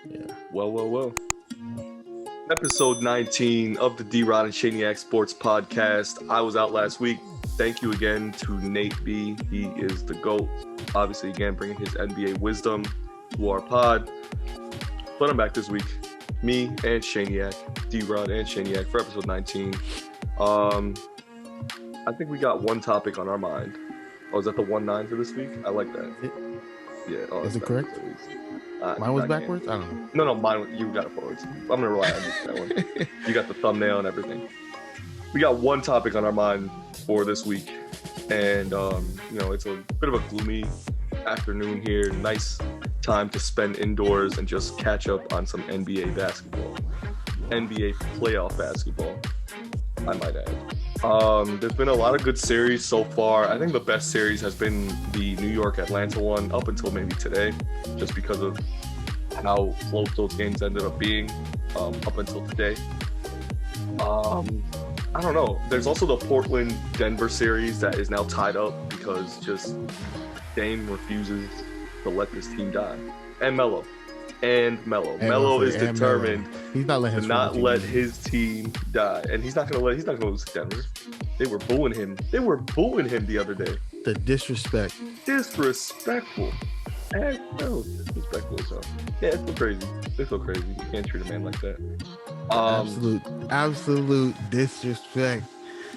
Yeah. Well. Episode 19 of the DROD and Shaniac Sports Podcast. I was out last week. Thank you again to Nate B. He is the GOAT. Obviously, again, bringing his NBA wisdom to our pod. But I'm back this week. Me and Shaniac, DROD and Shaniac for episode 19. I think we got one topic on our mind. Oh, is that the 1-9 for this week? I like that. Yeah. Oh, Is it correct? Mine was backwards? I don't No, know. mine, you got it forwards. I'm going to rely on you for that one. You got the thumbnail and everything. We got one topic on our mind for this week. And, it's a bit of a gloomy afternoon here. Nice time to spend indoors and just catch up on some NBA basketball. NBA playoff basketball, I might add. There's been a lot of good series so far. I think the best series has been the New York-Atlanta one up until maybe today, just because of how close those games ended up being up until today. I don't know. There's also the Portland-Denver series that is now tied up because just Dame refuses to let this team die. And Melo. Melo is determined he's not letting to not let his team die, and he's not gonna lose to Denver. They were booing him the other day. The disrespect. Disrespectful. Disrespectful. So yeah, it's so crazy. You can't treat a man like that. Absolute disrespect.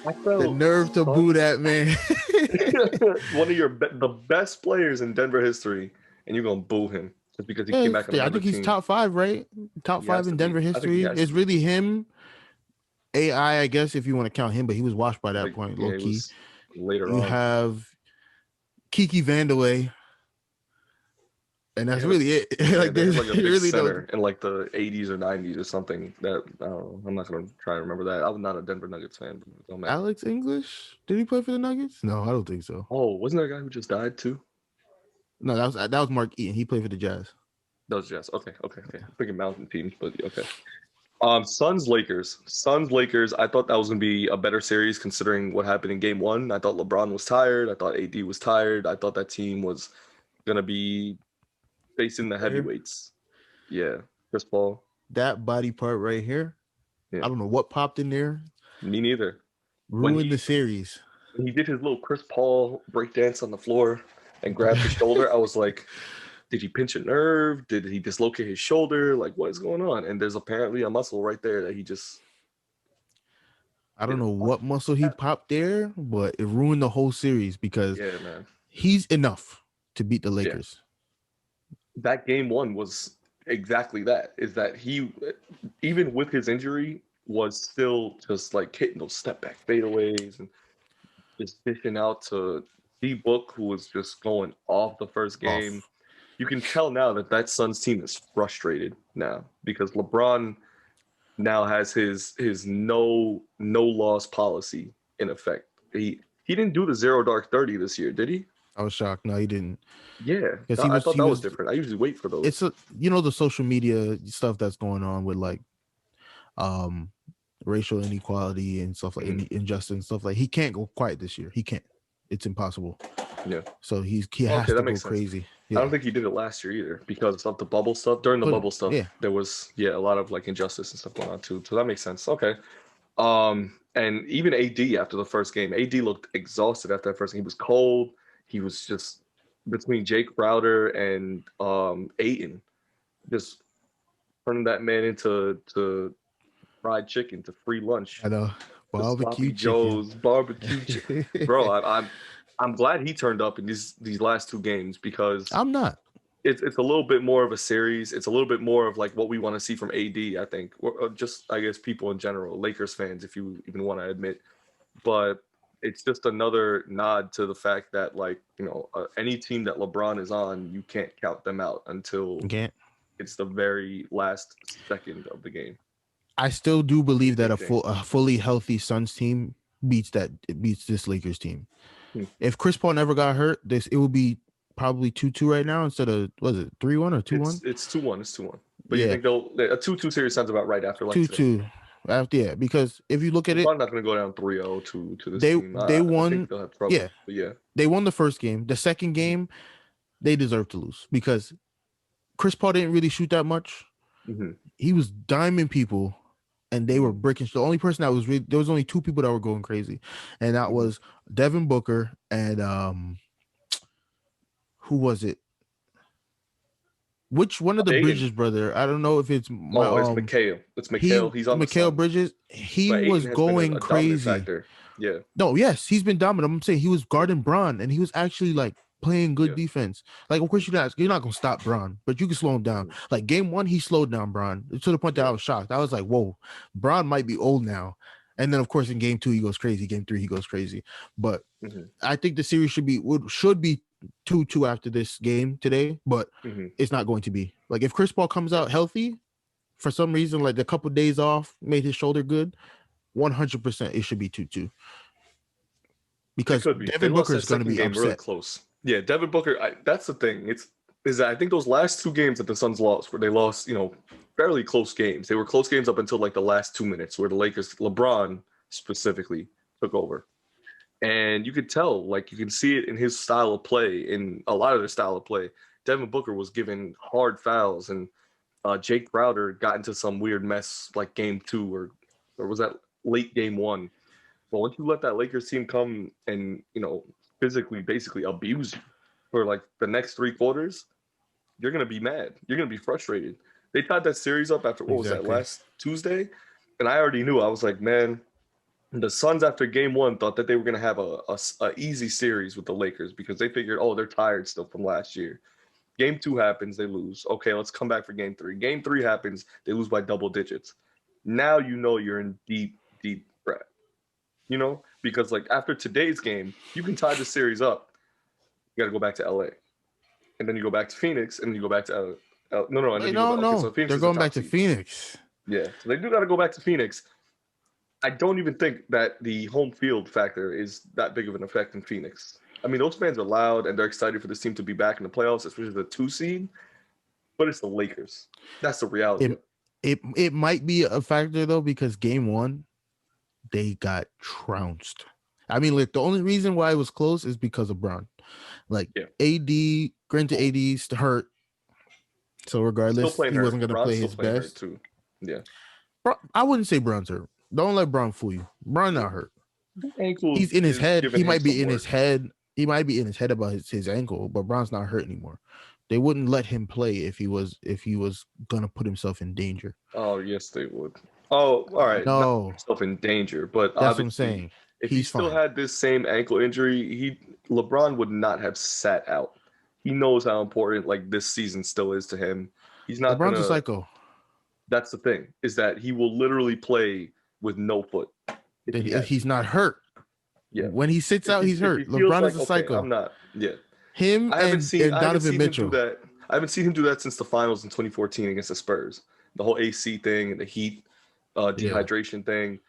The nerve to boo that man. One of the best players in Denver history, and you're gonna boo him. Just because he came back on I think he's top 5, right? Top 5 in Denver history. It's really him. AI, I guess, if you want to count him, but he was washed by that point, low key. Later on. You have Kiki Vandeweghe, and that's really it. There's like a big really center in like the 80s or 90s or something. That I don't know. I'm not gonna try to remember that. I'm not a Denver Nuggets fan. But Alex English? Did he play for the Nuggets? No, I don't think so. Oh, wasn't there a guy who just died too? No, that was Mark Eaton. He played for the Jazz. That was Jazz. Okay. Freaking mountain teams, but okay. Suns Lakers. I thought that was gonna be a better series considering what happened in Game 1. I thought LeBron was tired. I thought AD was tired. I thought that team was gonna be facing the heavyweights. Yeah, Chris Paul. That body part right here. Yeah. I don't know what popped in there. Me neither. Ruined the series. When he did his little Chris Paul breakdance on the floor and grabbed his shoulder, I was like, did he pinch a nerve? Did he dislocate his shoulder? Like, what is going on? And there's apparently a muscle right there that he just... I don't know what muscle he popped there, but it ruined the whole series because he's enough to beat the Lakers. Yeah. That Game 1 was exactly that, is that he, even with his injury, was still just like hitting those step-back fadeaways and just dishing out to D-Book, who was just going off the first game. You can tell now that Suns team is frustrated now because LeBron now has his no loss policy in effect. He didn't do the 0 dark 30 this year, did he? I was shocked. No, he didn't. Yeah, I thought that was different. I usually wait for those. It's the social media stuff that's going on with like racial inequality and stuff like injustice and stuff like. He can't go quiet this year. He can't. It's impossible. Yeah. So he has to go crazy. Yeah. I don't think he did it last year either because of the bubble stuff. During the bubble stuff, there was a lot of like injustice and stuff going on too. So that makes sense. Okay. And even AD after the first game, AD looked exhausted after that first game. He was cold. He was just between Jake Crowder and Ayton, just turning that man into fried chicken, to free lunch. I know. Barbecue Joe's barbecue chicken. Bro, I'm glad he turned up in these last 2 games because I'm not. It's a little bit more of a series. It's a little bit more of like what we want to see from AD, I think. Or just, I guess, people in general, Lakers fans, if you even want to admit. But it's just another nod to the fact that, like, any team that LeBron is on, you can't count them out until it's the very last second of the game. I still do believe that a fully healthy Suns team beats this Lakers team. If Chris Paul never got hurt, it would be probably 2-2 right now instead of, was it 3-1 or 2-1? It's 2-1. It's 2-1. But you think a 2-2 series sounds about right after like 2-2. Yeah, because if you look at it, I'm not going to go down 3-0 to this team. They won. I think they'll have trouble. Yeah, but yeah, they won the first game. The second game, they deserve to lose because Chris Paul didn't really shoot that much. He was diming people, and they were bricking. The only person that was there was only two people that were going crazy, and that was Devin Booker and who was it? Which one of the Ayton. Bridges brother? I don't know if it's it's McHale. It's McHale. He's on the McHale Suns. Bridges. He But was Ayton has going been a crazy. Factor. Yeah. No, yes, he's been dominant. I'm saying he was guarding Bron, and he was actually like playing good defense. Like, of course, you're not gonna stop Bron, but you can slow him down. Like game one, he slowed down Bron to the point that I was shocked. I was like, whoa, Bron might be old now. And then, of course, in game two, he goes crazy. Game three, he goes crazy. But I think the series should be 2-2 after this game today, but it's not going to be. Like if Chris Paul comes out healthy for some reason, like a couple of days off, made his shoulder good, 100% it should be 2-2. Because Devin Booker is going to be upset. Really close. Yeah, Devin Booker. That's the thing. Is that I think those last two games that the Suns lost, where they lost, fairly close games. They were close games up until like the last 2 minutes, where the Lakers, LeBron specifically, took over. And you could tell, like you can see it in his style of play, in a lot of their style of play. Devin Booker was given hard fouls, and Jake Browder got into some weird mess like game two or was that late game one. But once you let that Lakers team come and physically basically abuse you for like the next 3 quarters, you're gonna be mad. You're gonna be frustrated. They tied that series up after what was that, last Tuesday, and I already knew. I was like, man, the Suns after game one thought that they were gonna have a easy series with the Lakers because they figured, oh, they're tired still from last year. Game two happens, they lose. Okay, let's come back for game three. Game three happens, they lose by double digits. Now you're in deep threat. Because like after today's game, you can tie the series up. You got to go back to LA, and then you go back to Phoenix, and then you go back to no. They're going back to Phoenix. Yeah, so they do got to go back to Phoenix. I don't even think that the home field factor is that big of an effect in Phoenix. I mean, those fans are loud and they're excited for this team to be back in the playoffs, especially the 2 seed. But it's the Lakers. That's the reality. It might be a factor though, because game one, they got trounced. I mean, like the only reason why it was close is because of Bron. Like AD, granted AD's hurt, so regardless, he wasn't going to play his best. Too. Yeah, I wouldn't say Bron's hurt. Don't let Bron fool you. Bron not hurt. He's in his head. He might be in his head. He might be in his head about his ankle, but Bron's not hurt anymore. They wouldn't let him play if he was gonna put himself in danger. Oh yes, they would. Oh, all right. No, not himself in danger, but that's what I'm saying. If he still had this same ankle injury, LeBron would not have sat out. He knows how important like this season still is to him. He's not. LeBron's a psycho. That's the thing, is that he will literally play with no foot. He's not hurt. Yeah. When he sits out, he's hurt. LeBron is a psycho. I'm not. Yeah. Him and Donovan Mitchell. I haven't seen him do that since the finals in 2014 against the Spurs. The whole AC thing and the heat, dehydration thing.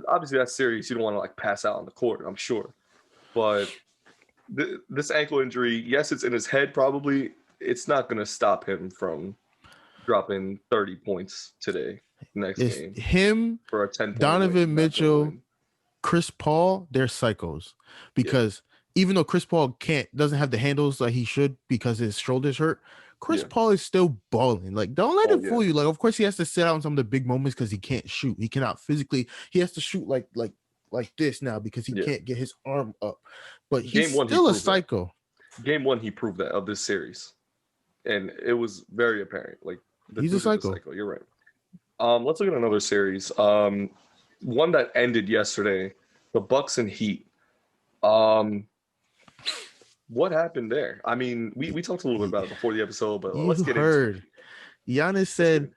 Obviously, that's serious. You don't want to like pass out on the court, I'm sure. But this ankle injury, yes, it's in his head probably. It's not going to stop him from dropping 30 points today. Next game. Him, for a 10 Donovan Mitchell, Chris Paul, they're psychos. Because even though Chris Paul doesn't have the handles like he should because his shoulders hurt, Chris Paul is still balling. Like, don't let it fool you. Like, of course, he has to sit out in some of the big moments because he can't shoot. He cannot physically. He has to shoot like this now because he can't get his arm up. But he's still a psycho. Game one, he proved that of this series, and it was very apparent. Like, he's a psycho. You're right. Let's look at another series. One that ended yesterday, the Bucks and Heat. What happened there? I mean, we talked a little bit about it before the episode, but let's get into it. Giannis said,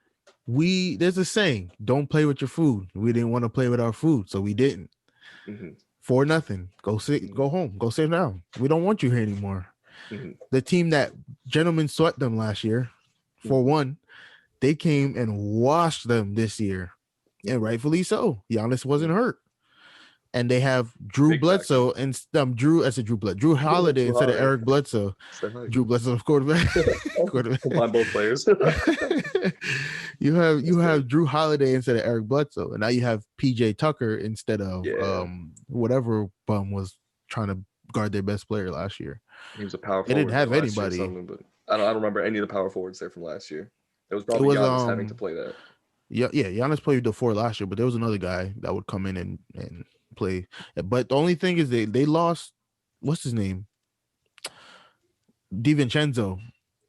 there's a saying, don't play with your food. We didn't want to play with our food, so we didn't. 4-0. Go home. Go sit down. We don't want you here anymore. The team that gentlemen swept them last year, 4-1, they came and washed them this year. And rightfully so. Giannis wasn't hurt. And they have Drew Bledsoe and Drew Holiday instead of Eric Bledsoe. Drew Bledsoe, of quarterback. Combine both players. You have Drew Holiday instead of Eric Bledsoe, and now you have PJ Tucker instead of whatever bum was trying to guard their best player last year. He was a power forward. They didn't have anybody. But I don't remember any of the power forwards there from last year. It was probably Giannis having to play that. Yeah. Giannis played the 4 last year, but there was another guy that would come in and play. But the only thing is they lost. What's his name? DiVincenzo,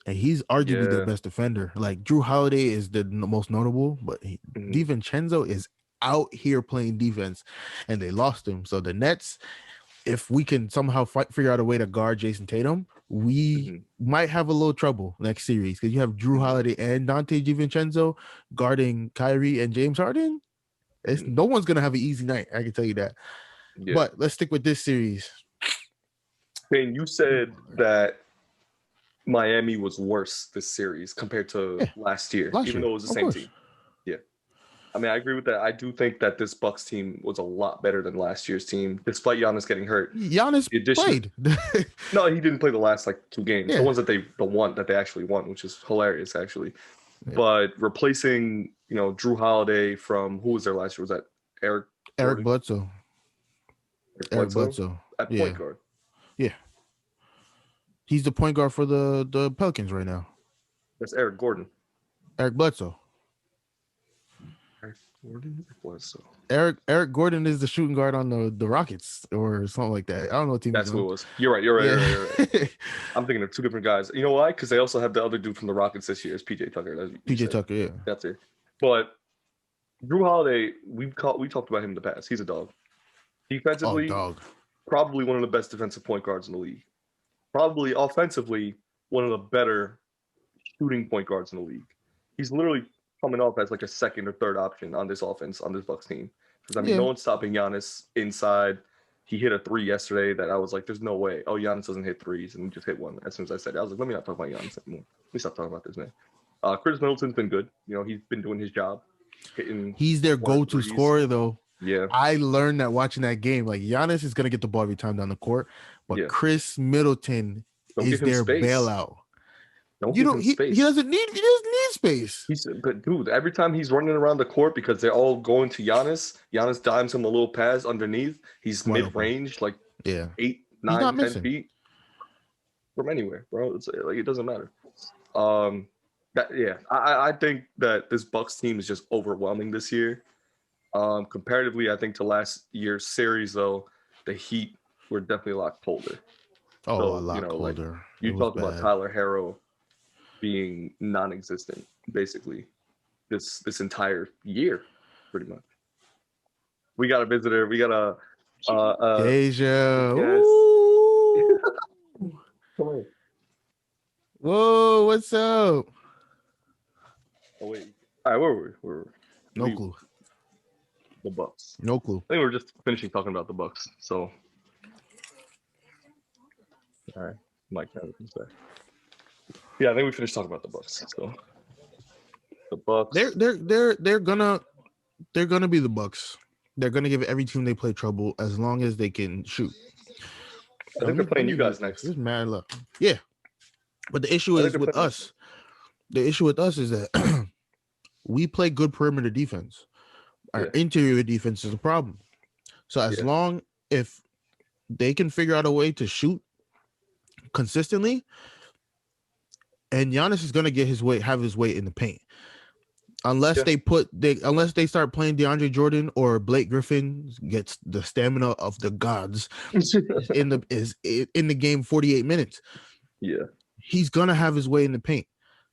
and he's arguably the best defender. Like Drew Holiday is the most notable, but DiVincenzo is out here playing defense, and they lost him. So the Nets, if we can somehow figure out a way to guard Jason Tatum, we might have a little trouble next series because you have Drew Holiday and Dante DiVincenzo guarding Kyrie and James Harden. No one's gonna have an easy night. I can tell you that. Yeah. But let's stick with this series. Payne, you said that Miami was worse this series compared to last year, even though it was the same team. Yeah. I mean, I agree with that. I do think that this Bucks team was a lot better than last year's team, despite Giannis getting hurt. Giannis played. No, he didn't play the last 2 games. Yeah. The ones that they actually won, which is hilarious, actually. Yeah. But replacing, Drew Holiday from who was there last year? Was that Eric Bledsoe? Eric Bledsoe at point guard. Yeah. He's the point guard for the Pelicans right now. That's Eric Gordon. Eric Bledsoe. Eric Gordon is the shooting guard on the Rockets or something like that. I don't know what team. That's who it was. You're right. You're right. I'm thinking of 2 different guys. You know why? Because they also have the other dude from the Rockets this year. Is PJ Tucker. Tucker. Yeah. That's it. But Drew Holiday, we talked about him in the past. He's a dog. Defensively, probably one of the best defensive point guards in the league. Probably offensively, one of the better shooting point guards in the league. He's literally coming off as a second or third option on this offense, on this Bucks team. Because, no one's stopping Giannis inside. He hit a 3 yesterday that I was like, there's no way. Oh, Giannis doesn't hit threes. And he just hit one. As soon as I said it, I was like, let me not talk about Giannis anymore. Let me stop talking about this, man. Chris Middleton's been good. He's been doing his job. He's their go-to scorer, though. Yeah. I learned that watching that game. Giannis is going to get the ball every time down the court. But Chris Middleton is their bailout. He doesn't need space. But dude, every time he's running around the court because they're all going to Giannis dimes him a little pass underneath. He's mid-range, 8, 9, 10 feet from anywhere, bro. It's it doesn't matter. I think that this Bucks team is just overwhelming this year. Comparatively, I think to last year's series, though, the Heat were definitely a lot colder. Oh, so, a lot colder. You talked about Tyler Herro being non-existent, basically, this entire year, pretty much. We got a visitor. We got a Deja. Yes. Come on. Whoa, what's up? Oh wait. All right, where were we? No clue. The Bucks. No clue. I think we're just finishing talking about the Bucks. So, all right, Mike, comes back. Yeah, I think we finished talking about the Bucks. So, the Bucks. They're gonna be the Bucks. They're gonna give every team they play trouble as long as they can shoot. I think they're playing you guys next. It's mad luck. Yeah, but the issue is with us. The issue with us is that we play good perimeter defense. Our interior defense is a problem. So as long if they can figure out a way to shoot consistently, and Giannis is gonna have his way in the paint. Unless they start playing DeAndre Jordan or Blake Griffin gets the stamina of the gods in the game 48 minutes. Yeah. He's gonna have his way in the paint.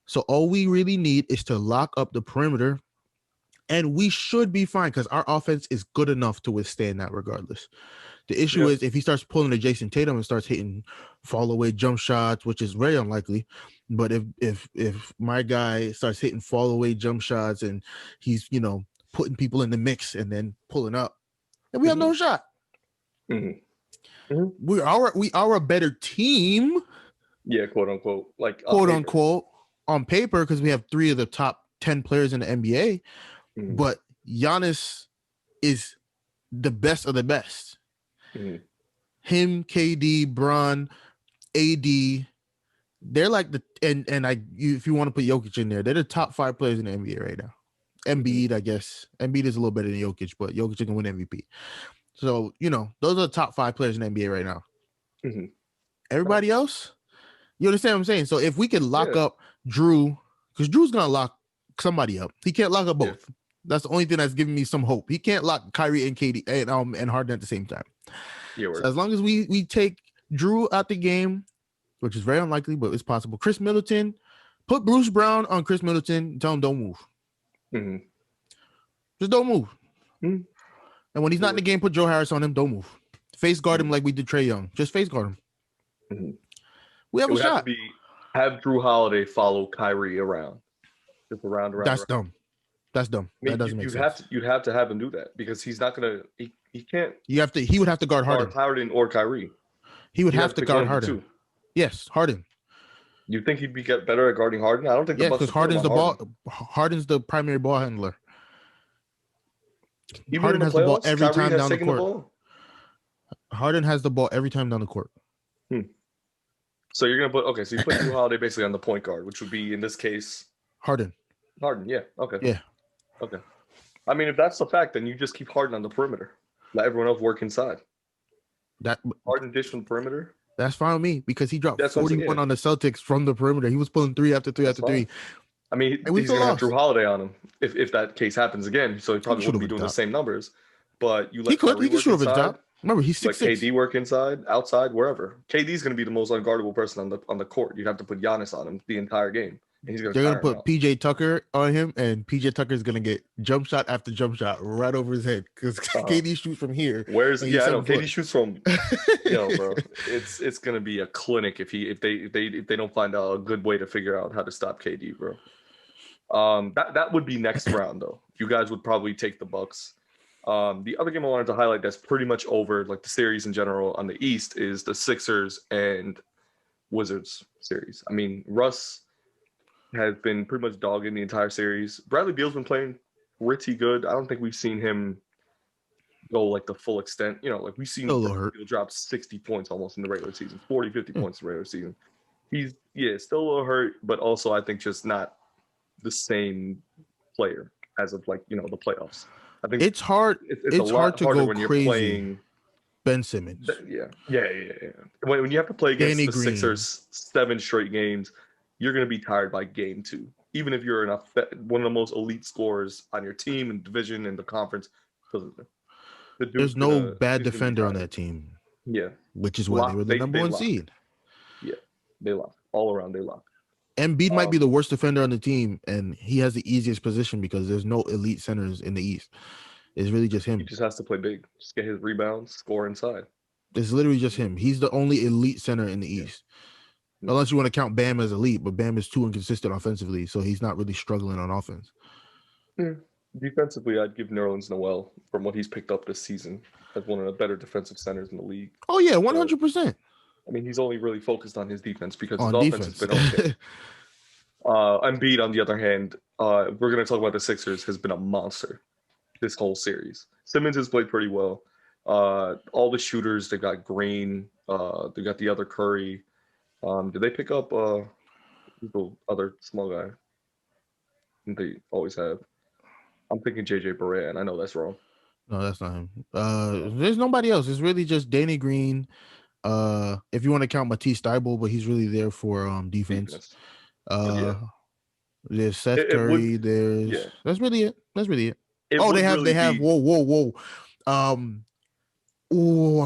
So all we really need is to lock up the perimeter, and we should be fine because our offense is good enough to withstand that regardless. The issue is if he starts pulling a Jason Tatum and starts hitting fall away jump shots, which is very unlikely. But if my guy starts hitting fall away jump shots and he's putting people in the mix and then pulling up, then we have no shot. Mm-hmm. Mm-hmm. We are a better team. Yeah, quote unquote, unquote on paper because we have 3 of the top 10 players in the NBA. Mm-hmm. But Giannis is the best of the best. Mm-hmm. Him, KD, Bron, AD, they're like if you want to put Jokic in there, they're the top 5 players in the NBA right now. Embiid, I guess. Embiid is a little better than Jokic, but Jokic can win MVP. So, those are the top 5 players in the NBA right now. Mm-hmm. Everybody else, you understand what I'm saying? So if we can lock up Drew, because Drew's gonna lock somebody up. He can't lock up both. Yeah. That's the only thing that's giving me some hope. He can't lock Kyrie and KD and Harden at the same time. Yeah, so as long as we take Drew out the game, which is very unlikely, but it's possible. Chris Middleton, put Bruce Brown on Chris Middleton. Tell him don't move. Mm-hmm. Just don't move. Mm-hmm. And when he's not in the game, put Joe Harris on him. Don't move. Face guard him like we did Trae Young. Just face guard him. Mm-hmm. We have a shot. Have Drew Holiday follow Kyrie around. Just around. That's dumb. That's dumb. I mean, that doesn't make sense. You'd have to have him do that because he's not gonna. He can't. He would have to guard Harden. Or Kyrie. He would have to guard Harden. Too. Yes, Harden. You think he'd get better at guarding Harden? I don't think. Yeah, because Harden's the ball. Harden's the primary ball handler. Harden has the ball every time down the court. Harden has the ball every time down the court. So you're gonna put So you put Drew Holiday basically on the point guard, which would be in this case Harden. Yeah. Okay. Yeah. Okay. I mean, if that's the fact, then you just keep Harden on the perimeter. Let everyone else work inside. That Harden dish from the perimeter. That's fine with me because he dropped 41 on the Celtics from the perimeter. He was pulling 3 after 3 after 3. I mean, he's gonna have Drew Holiday on him if that case happens again. So he probably wouldn't be doing the same numbers. But you let he could shoot up his job. Remember, he's 6'6". Let KD work inside, outside, wherever. KD's going to be the most unguardable person on the court. You'd have to put Giannis on him the entire game. And he's They're going to put PJ Tucker on him, and PJ Tucker is going to get jump shot after jump shot right over his head because KD shoots from here. I know KD shoots from. Bro, it's going to be a clinic if they don't find out a good way to figure out how to stop KD, bro. That would be next round though. You guys would probably take the Bucks. The other game I wanted to highlight that's pretty much over, like the series in general on the East, is the Sixers and Wizards series. I mean, Russ has been pretty much dogging the entire series. Bradley Beal's been playing pretty good. I don't think we've seen him go like the full extent. Like we've seen Beal drop 60 points almost in the regular season, 40, 50 points in the regular season. He's still a little hurt, but also I think just not the same player as of the playoffs. I think it's hard. It's hard to go when you're crazy. Playing Ben Simmons. Yeah. When you have to play against the Sixers 7 straight games, you're going to be tired by game 2. Even if you're one of the most elite scorers on your team and division and the conference. There's no bad defender on that team. Yeah. Which is why they were the number 1 seed. Yeah. They lock. All around, they lock. Embiid might be the worst defender on the team, and he has the easiest position because there's no elite centers in the East. It's really just him. He just has to play big. Just get his rebounds, score inside. It's literally just him. He's the only elite center in the East. Unless you want to count Bam as elite, but Bam is too inconsistent offensively, so he's not really struggling on offense. Defensively, I'd give Nerlens Noel from what he's picked up this season as one of the better defensive centers in the league. Oh, yeah, 100%. I mean, he's only really focused on his defense because his offense has been okay. Embiid, on the other hand, we're going to talk about the Sixers, has been a monster this whole series. Simmons has played pretty well. All the shooters, they've got Green, they got the other Curry. Did they pick up the other small guy? They always have. I'm thinking JJ Barea, and I know that's wrong. No, that's not him. There's nobody else. It's really just Danny Green. If you want to count Matisse Thybulle, but he's really there for defense. There's Seth Curry. That's really it. They have. Whoa. I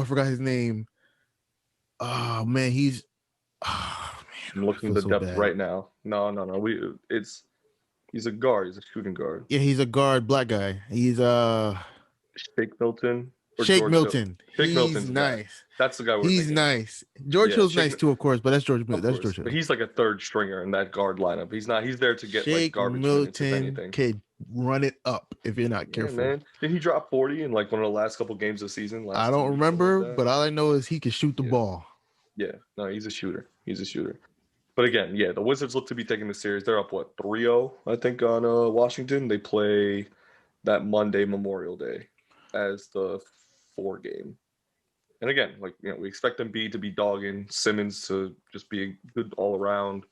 forgot his name. Oh man, I'm looking at the depth right now. No. He's a guard. He's a shooting guard. Yeah, he's a guard, black guy. He's Shake Milton. Shake Milton. He's nice. That's the guy. He's nice. George Hill's nice too, of course, but that's George Hill. But he's like a third stringer in that guard lineup. He's not. He's there to get Shake garbage minutes, if anything. Milton can run it up if you're not careful. Man. Did he drop 40 in one of the last couple games of the season? I don't remember, but all I know is he can shoot the ball. Yeah, no, he's a shooter. But again, the Wizards look to be taking the series. They're up 3-0, I think, on Washington. They play that Monday, Memorial Day, as the 4 game. And again, we expect Embiid to be dogging, Simmons to just be good all around.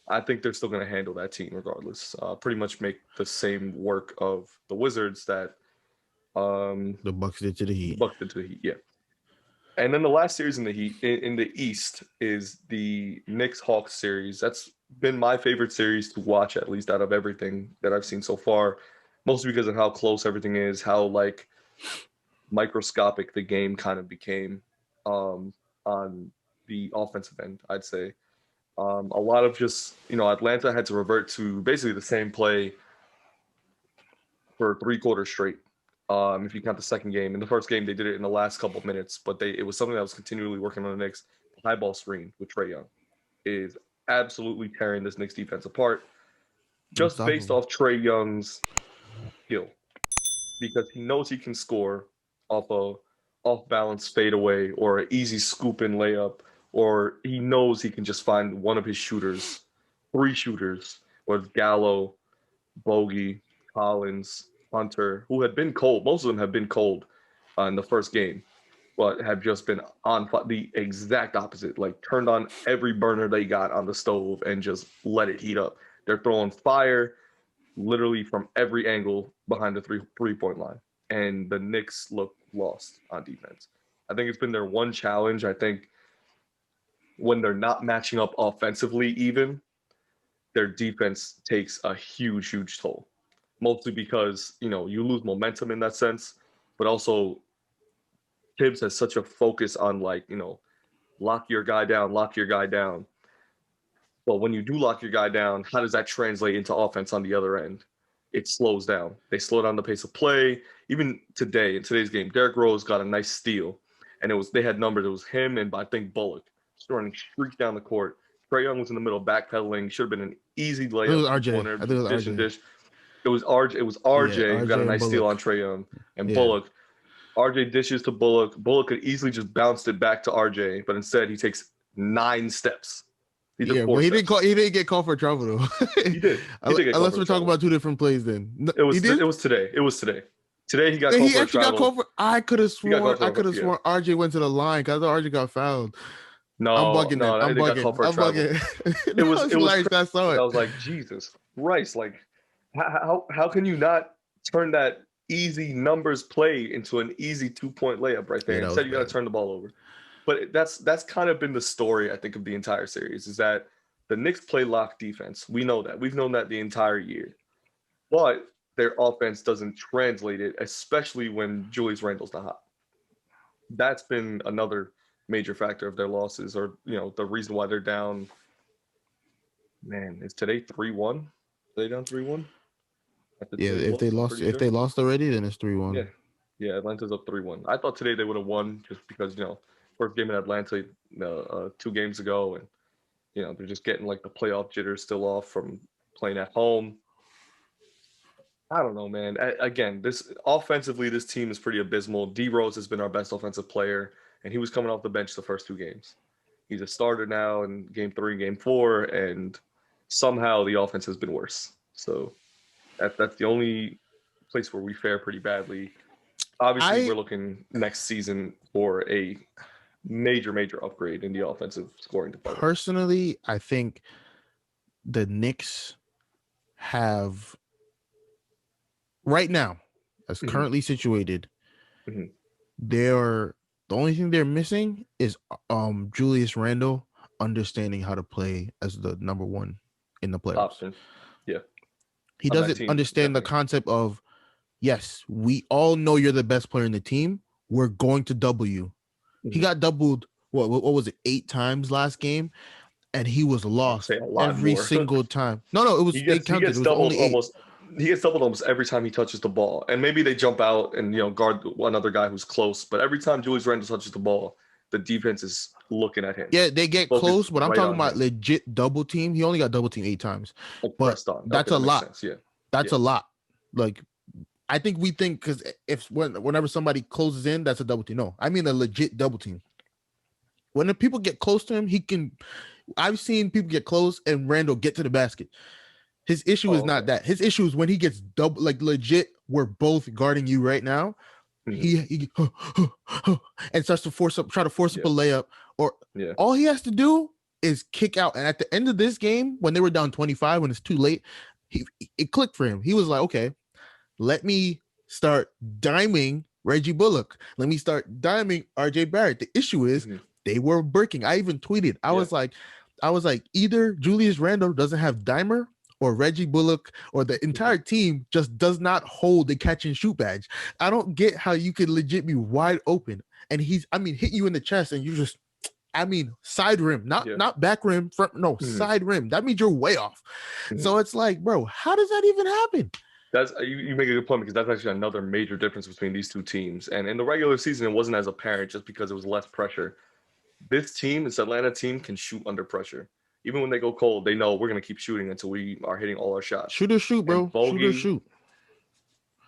I think they're still going to handle that team regardless. Pretty much make the same work of the Wizards that the Bucks did to the Heat. Yeah. And then the last series in the East is the Knicks-Hawks series. That's been my favorite series to watch, at least out of everything that I've seen so far, mostly because of how close everything is, how like microscopic the game kind of became on the offensive end, I'd say. A lot of just, Atlanta had to revert to basically the same play for 3 quarters straight. If you count the second game. In the first game, they did it in the last couple of minutes, but it was something that was continually working on the Knicks. High ball screen with Trae Young is absolutely tearing this Knicks defense apart, just based off Trae Young's skill, because he knows he can score off a off-balance fadeaway or an easy scoop and layup, or he knows he can just find one of his shooters, 3 shooters, with Gallo, Bogey, Collins, Hunter, who had been cold. Most of them have been cold in the first game, but have just been on the exact opposite, like turned on every burner they got on the stove and just let it heat up. They're throwing fire literally from every angle behind the three-point line, and the Knicks look lost on defense. I think it's been their one challenge. I think when they're not matching up offensively even, their defense takes a huge, huge toll. Mostly because, you lose momentum in that sense, but also Tibbs has such a focus on lock your guy down, lock your guy down. But when you do lock your guy down, how does that translate into offense on the other end? It slows down. They slow down the pace of play. Even today, in today's game, Derrick Rose got a nice steal, and they had numbers. It was him and I think Bullock just running streaks down the court. Trae Young was in the middle backpedaling. Should have been an easy layup. It was RJ. I think it was RJ. Dish. It was RJ. It was RJ who got a nice steal on Trae Young and Bullock. RJ dishes to Bullock. Bullock could easily just bounced it back to RJ, but instead he takes 9 steps. He didn't get called for trouble though. He did. Unless we're talking about 2 different plays, then it was today. Today he got called for travel. I could have sworn RJ went to the line because I thought RJ got fouled. No, I'm bugging. I'm bugging. It was hilarious. I saw it. I was like, Jesus Christ! Like, how can you not turn that easy numbers play into an easy 2-point layup right there? Instead, you got to turn the ball over. But that's kind of been the story, I think, of the entire series, is that the Knicks play lock defense. We know that. We've known that the entire year. But their offense doesn't translate it, especially when Julius Randle's not hot. That's been another major factor of their losses, or the reason why they're down. Man, is today 3-1? Are they down 3-1? Yeah, if they lost already, then it's 3-1. Yeah, Atlanta's up 3-1. I thought today they would have won just because first game in Atlanta 2 games ago, and they're just getting like the playoff jitters still off from playing at home. I don't know, man. Again, this offensively, this team is pretty abysmal. DROD has been our best offensive player, and he was coming off the bench the first 2 games. He's a starter now in game 3, game 4, and somehow the offense has been worse. So that's the only place where we fare pretty badly. Obviously, we're looking next season for a major upgrade in the offensive scoring department. Personally, I think the Knicks have right now, as currently situated, the only thing they're missing is Julius Randle understanding how to play as the number 1 in the playoffs. Option. Yeah. He doesn't understand the concept of, yes, we all know you're the best player in the team. We're going to double you. He got doubled, what was it, 8 times last game, and he was lost every single time. No, it was he gets doubled almost every time he touches the ball. And maybe they jump out and guard another guy who's close, but every time Julius Randle touches the ball, the defense is looking at him. Yeah, they get close, but I'm talking about legit double team. He only got double team 8 times. But that's a lot. Yeah. That's a lot. Like, I think we think because whenever somebody closes in, that's a double team. No, I mean a legit double team. When the people get close to him, I've seen people get close and Randall get to the basket. His issue is not that. His issue is when he gets double, like legit, we're both guarding you right now. He and starts to try to force up a layup, or all he has to do is kick out. And at the end of this game, when they were down 25, when it's too late, it clicked for him. He was like, okay, let me start diming Reggie Bullock. Let me start diming RJ Barrett. The issue is they were breaking. I even tweeted. I was like, I was like, either Julius Randle doesn't have Dimer or Reggie Bullock or the entire team just does not hold the catch and shoot badge. I don't get how you could legit be wide open and hit you in the chest and you just, side rim, not back rim, front, no, side rim. That means you're way off. So it's like, bro, how does that even happen? That's you make a good point because that's actually another major difference between these two teams. And in the regular season, it wasn't as apparent just because it was less pressure. This Atlanta team, can shoot under pressure. Even when they go cold, they know we're going to keep shooting until we are hitting all our shots. Shoot or shoot, bro. Shoot or shoot.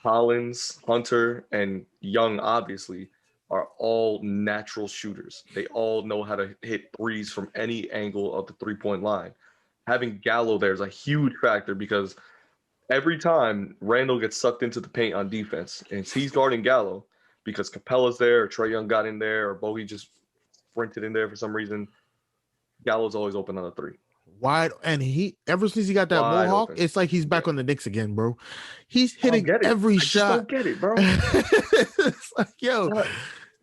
Collins, Hunter, and Young, obviously, are all natural shooters. They all know how to hit threes from any angle of the three-point line. Having Gallo there is a huge factor because every time Randall gets sucked into the paint on defense, and he's guarding Gallo because Capella's there, or Trae Young got in there, or Bogey just sprinted in there for some reason, Gallo's always open on a three. Wide, and ever since he got that mohawk, it's like he's back on the Knicks again, bro. He's hitting every shot. I don't get it, bro. It's like, yo,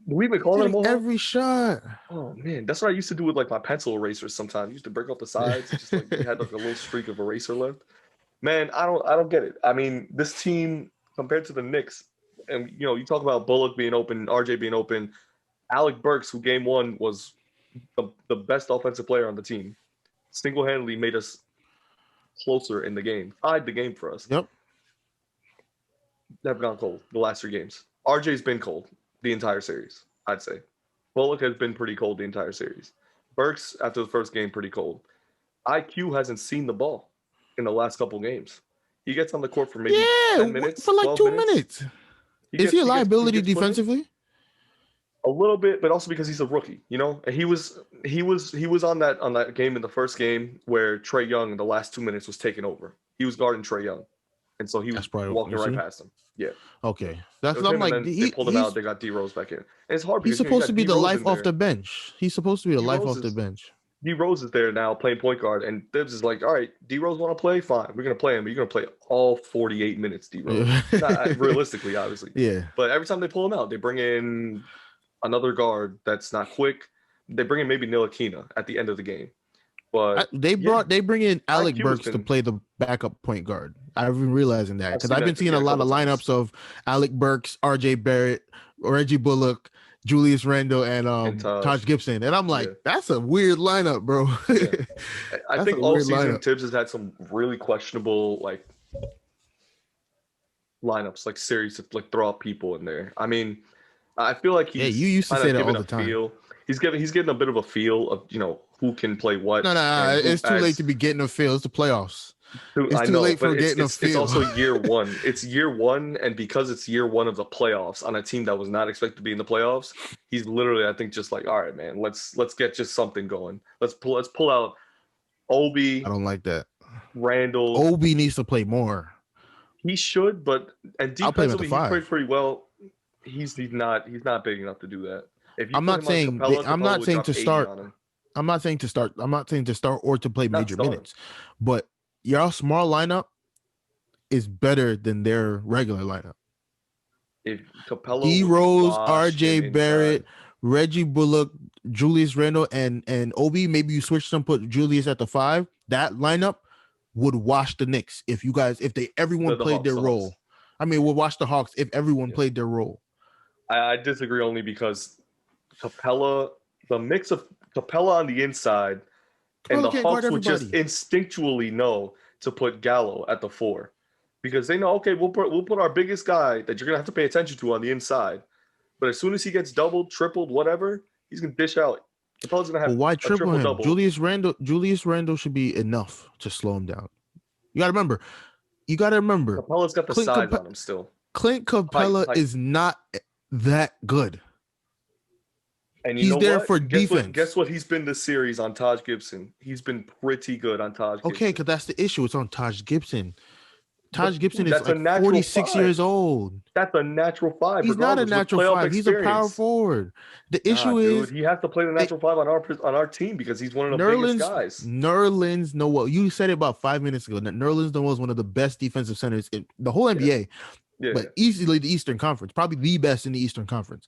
we've been calling him every shot. Oh man, that's what I used to do with like my pencil erasers. Sometimes I used to break off the sides, just like you had like a little streak of eraser left. Man, I don't get it. I mean, this team compared to the Knicks, and you talk about Bullock being open, RJ being open, Alec Burks, who game one was the best offensive player on the team, single-handedly made us closer in the game, tied the game for us. Yep. They've gone cold the last 3 games. RJ's been cold the entire series, I'd say. Bullock has been pretty cold the entire series. Burks, after the first game, pretty cold. IQ hasn't seen the ball in the last couple games. He gets on the court for maybe 10 minutes. For like 2 minutes. Is he a liability defensively? A little bit, but also because he's a rookie, and he was on that game in the first game where Trae Young in the last 2 minutes was taking over. He was guarding Trae Young, and so he was walking right past him. Yeah. Okay, that's what I'm like. They pulled him out. They got D-Rose back in. And it's hard because he's supposed to be the life off the bench. He's supposed to be the life off the bench. D-Rose is there now playing point guard, and Thibs is like, all right, D-Rose want to play? Fine. We're going to play him, but you're going to play all 48 minutes, D-Rose. Not realistically, obviously. Yeah. But every time they pull him out, they bring in another guard that's not quick. They bring in maybe Ntilikina at the end of the game. But they bring in Alec Burks to play the backup point guard. I've been realizing that because I've been seeing a lot of lineups of Alec Burks, RJ Barrett, Reggie Bullock, Julius Randle, and Taj Gibson. And I'm like, that's a weird lineup, bro. I think all season Tibbs has had some really questionable lineups, like series to throw out people in there. I mean, I feel like he's you used to say that all the time. He's getting a bit of a feel of who can play what. No, it's too late to be getting a feel. It's the playoffs. It's too late for getting a feel. It's also year one. It's year one, and because it's year one of the playoffs on a team that was not expected to be in the playoffs, he's literally, I think, just like, all right, man, let's get just something going. Let's pull out Obi. I don't like that. Randall. Obi needs to play more. He should, but defensively he played pretty well. He's not big enough to do that. I'm not saying to start or to play major minutes, but your small lineup is better than their regular lineup. If Capella, D-Rose, RJ Barrett, Reggie Bullock, Julius Randle, and Obi, maybe you switch them, put Julius at the 5. That lineup would wash the Knicks if everyone played their role. I mean, would wash the Hawks if everyone played their role. I disagree only because Capella, the mix of Capella on the inside, and the Hawks would just instinctually know to put Gallo at the 4 because they know, okay, we'll put our biggest guy that you're gonna have to pay attention to on the inside, but as soon as he gets doubled, tripled, whatever, he's gonna dish out. Capella's gonna have why triple him? Double. Julius Randle should be enough to slow him down. You gotta remember. Capella's got the size on him still. Clint Capella is not that good. And he's there for defense. Guess what? He's been this series on Taj Gibson. He's been pretty good on Taj Gibson. Okay, because that's the issue. It's on Taj Gibson. Taj Gibson is like 46 years old. That's a natural 5. He's not a natural 5. He's a power forward. The issue is he has to play the natural 5 on our team because he's one of the biggest guys. Nerlens Noel. You said it about 5 minutes ago. Nerlens Noel is one of the best defensive centers in the whole NBA. But easily the Eastern Conference. Probably the best in the Eastern Conference.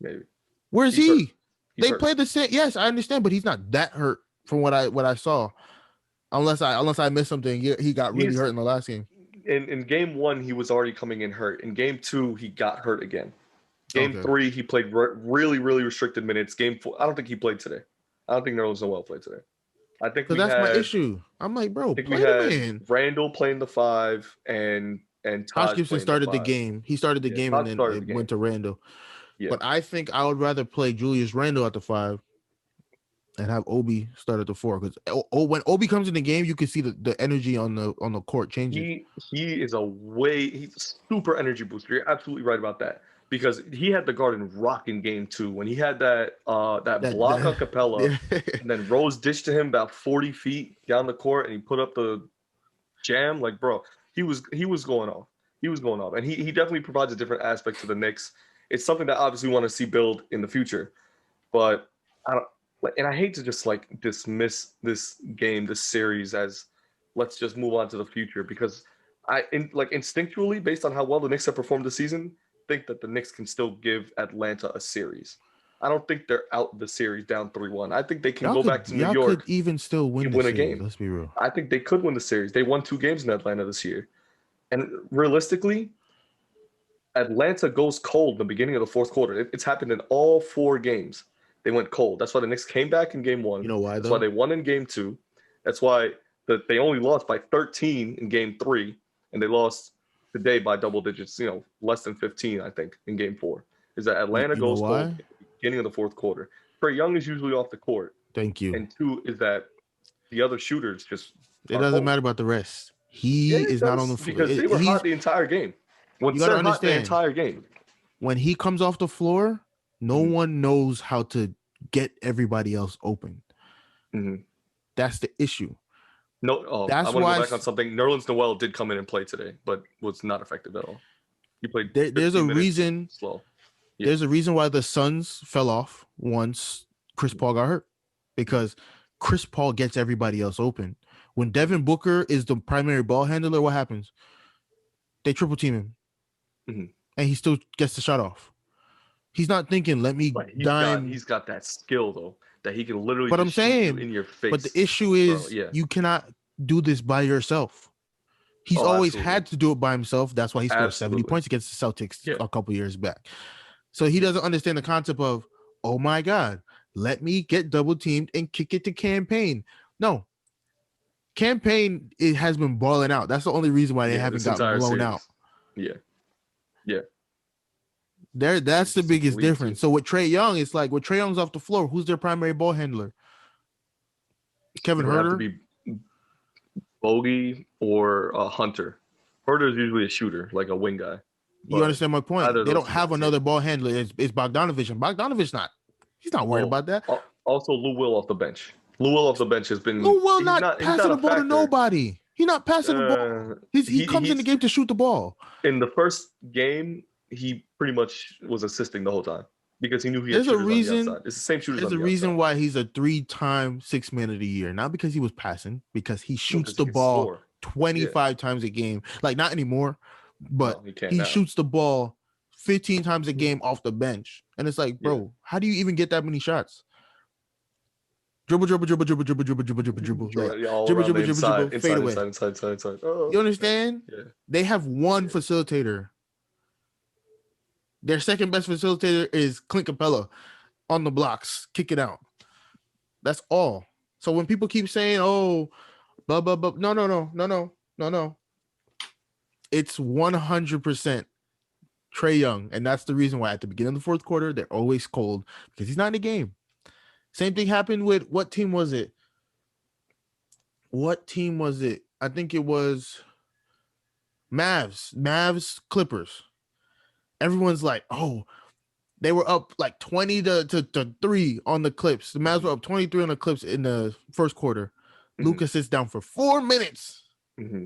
Maybe. Where's he? They play the same. Yes, I understand, but he's not that hurt from what I saw. Unless I missed something, he got really hurt in the last game. In game 1, he was already coming in hurt. In game 2, he got hurt again. Game 3, he played really, really restricted minutes. Game 4, I don't think he played today. I don't think Nerlens Noel played today. I think that's my issue. I'm like, bro, we had Randall playing the 5 and Josh Gibson started the game. He started the game and then it went to Randall. Yeah. But I think I would rather play Julius Randle at the 5 and have Obi start at the 4, because when Obi comes in the game, you can see the energy on the court changing. He's a super energy booster. You're absolutely right about that, because he had the Garden rock in game 2 when he had that block on Capella, and then Rose dished to him about 40 feet down the court, and he put up the jam. Like, bro, he was going off. He was going off, and he definitely provides a different aspect to the Knicks. It's something that obviously we want to see build in the future, but I hate to just like dismiss this series as let's just move on to the future, because instinctually, based on how well the Knicks have performed this season, think that the Knicks can still give Atlanta a series. I don't think they're out the series down 3-1. I think they can go back to New York. Could even still win a game. Let's be real. I think they could win the series. They won 2 games in Atlanta this year, and realistically, Atlanta goes cold in the beginning of the 4th quarter. It's happened in all 4 games. They went cold. That's why the Knicks came back in game 1. You know why? That's why they won in game 2. That's why they only lost by 13 in game 3, and they lost today by double digits. Less than 15, I think, in game 4. Is that Atlanta goes cold at the beginning of the 4th quarter. Trae Young is usually off the court. Thank you. And 2 is that the other shooters just. It doesn't matter about the rest. He is not on the floor because they were hot the entire game. You gotta understand, the entire game. When he comes off the floor, no one knows how to get everybody else open. Mm-hmm. That's the issue. No, that's I want to go back on something. Nerlens Noel did come in and play today, but was not effective at all. He played. There's a reason. Slow. Yeah. There's a reason why the Suns fell off once Chris Paul got hurt, because Chris Paul gets everybody else open. When Devin Booker is the primary ball handler, what happens? They triple team him. Mm-hmm. And he still gets the shot off. He's not thinking, let me dime. He's got that skill, though, that he can literally I'm saying, in your face. But the issue is, you cannot do this by yourself. He's always had to do it by himself. That's why he scored 70 points against the Celtics a couple years back. So he doesn't understand the concept of, oh my God, let me get double teamed and kick it to Campaign. No. Campaign, it has been balling out. That's the only reason why they haven't gotten blown out. Yeah. That's the biggest difference. So with Trae Young, it's like with Trae Young's off the floor, who's their primary ball handler? Kevin Huerter? Have to be Bogey or Hunter. Huerter is usually a shooter, like a wing guy. You understand my point? They don't have another ball handler. It's Bogdanovich, and Bogdanovich's he's not worried about that. Also, Lou Will off the bench. Lou Will off the bench has been. Lou Will not passing the ball to nobody. He's not passing the ball. He comes in the game to shoot the ball. In the first game, he pretty much was assisting the whole time because he knew he had shooters on the outside. It's the same shooters. There's a reason why he's a 3-time 6th man of the year. Not because he was passing, because he shoots the ball 25 times a game. Like, not anymore, but he shoots the ball 15 times a game off the bench. And it's like, bro, how do you even get that many shots? Dribble, fade away. Inside. Oh, you understand? Yeah. They have one facilitator. Their second best facilitator is Clint Capella on the blocks, kick it out. That's all. So when people keep saying, oh, blah, blah, blah, no. It's 100% Trae Young. And that's the reason why at the beginning of the 4th quarter, they're always cold, because he's not in the game. Same thing happened with, what team was it? I think it was Mavs, Clippers. Everyone's like, oh, they were up like 20 to 3 on the Clips. The Mavs were up 23 on the Clips in the 1st quarter. Mm-hmm. Luka sits down for 4 minutes. Mm-hmm.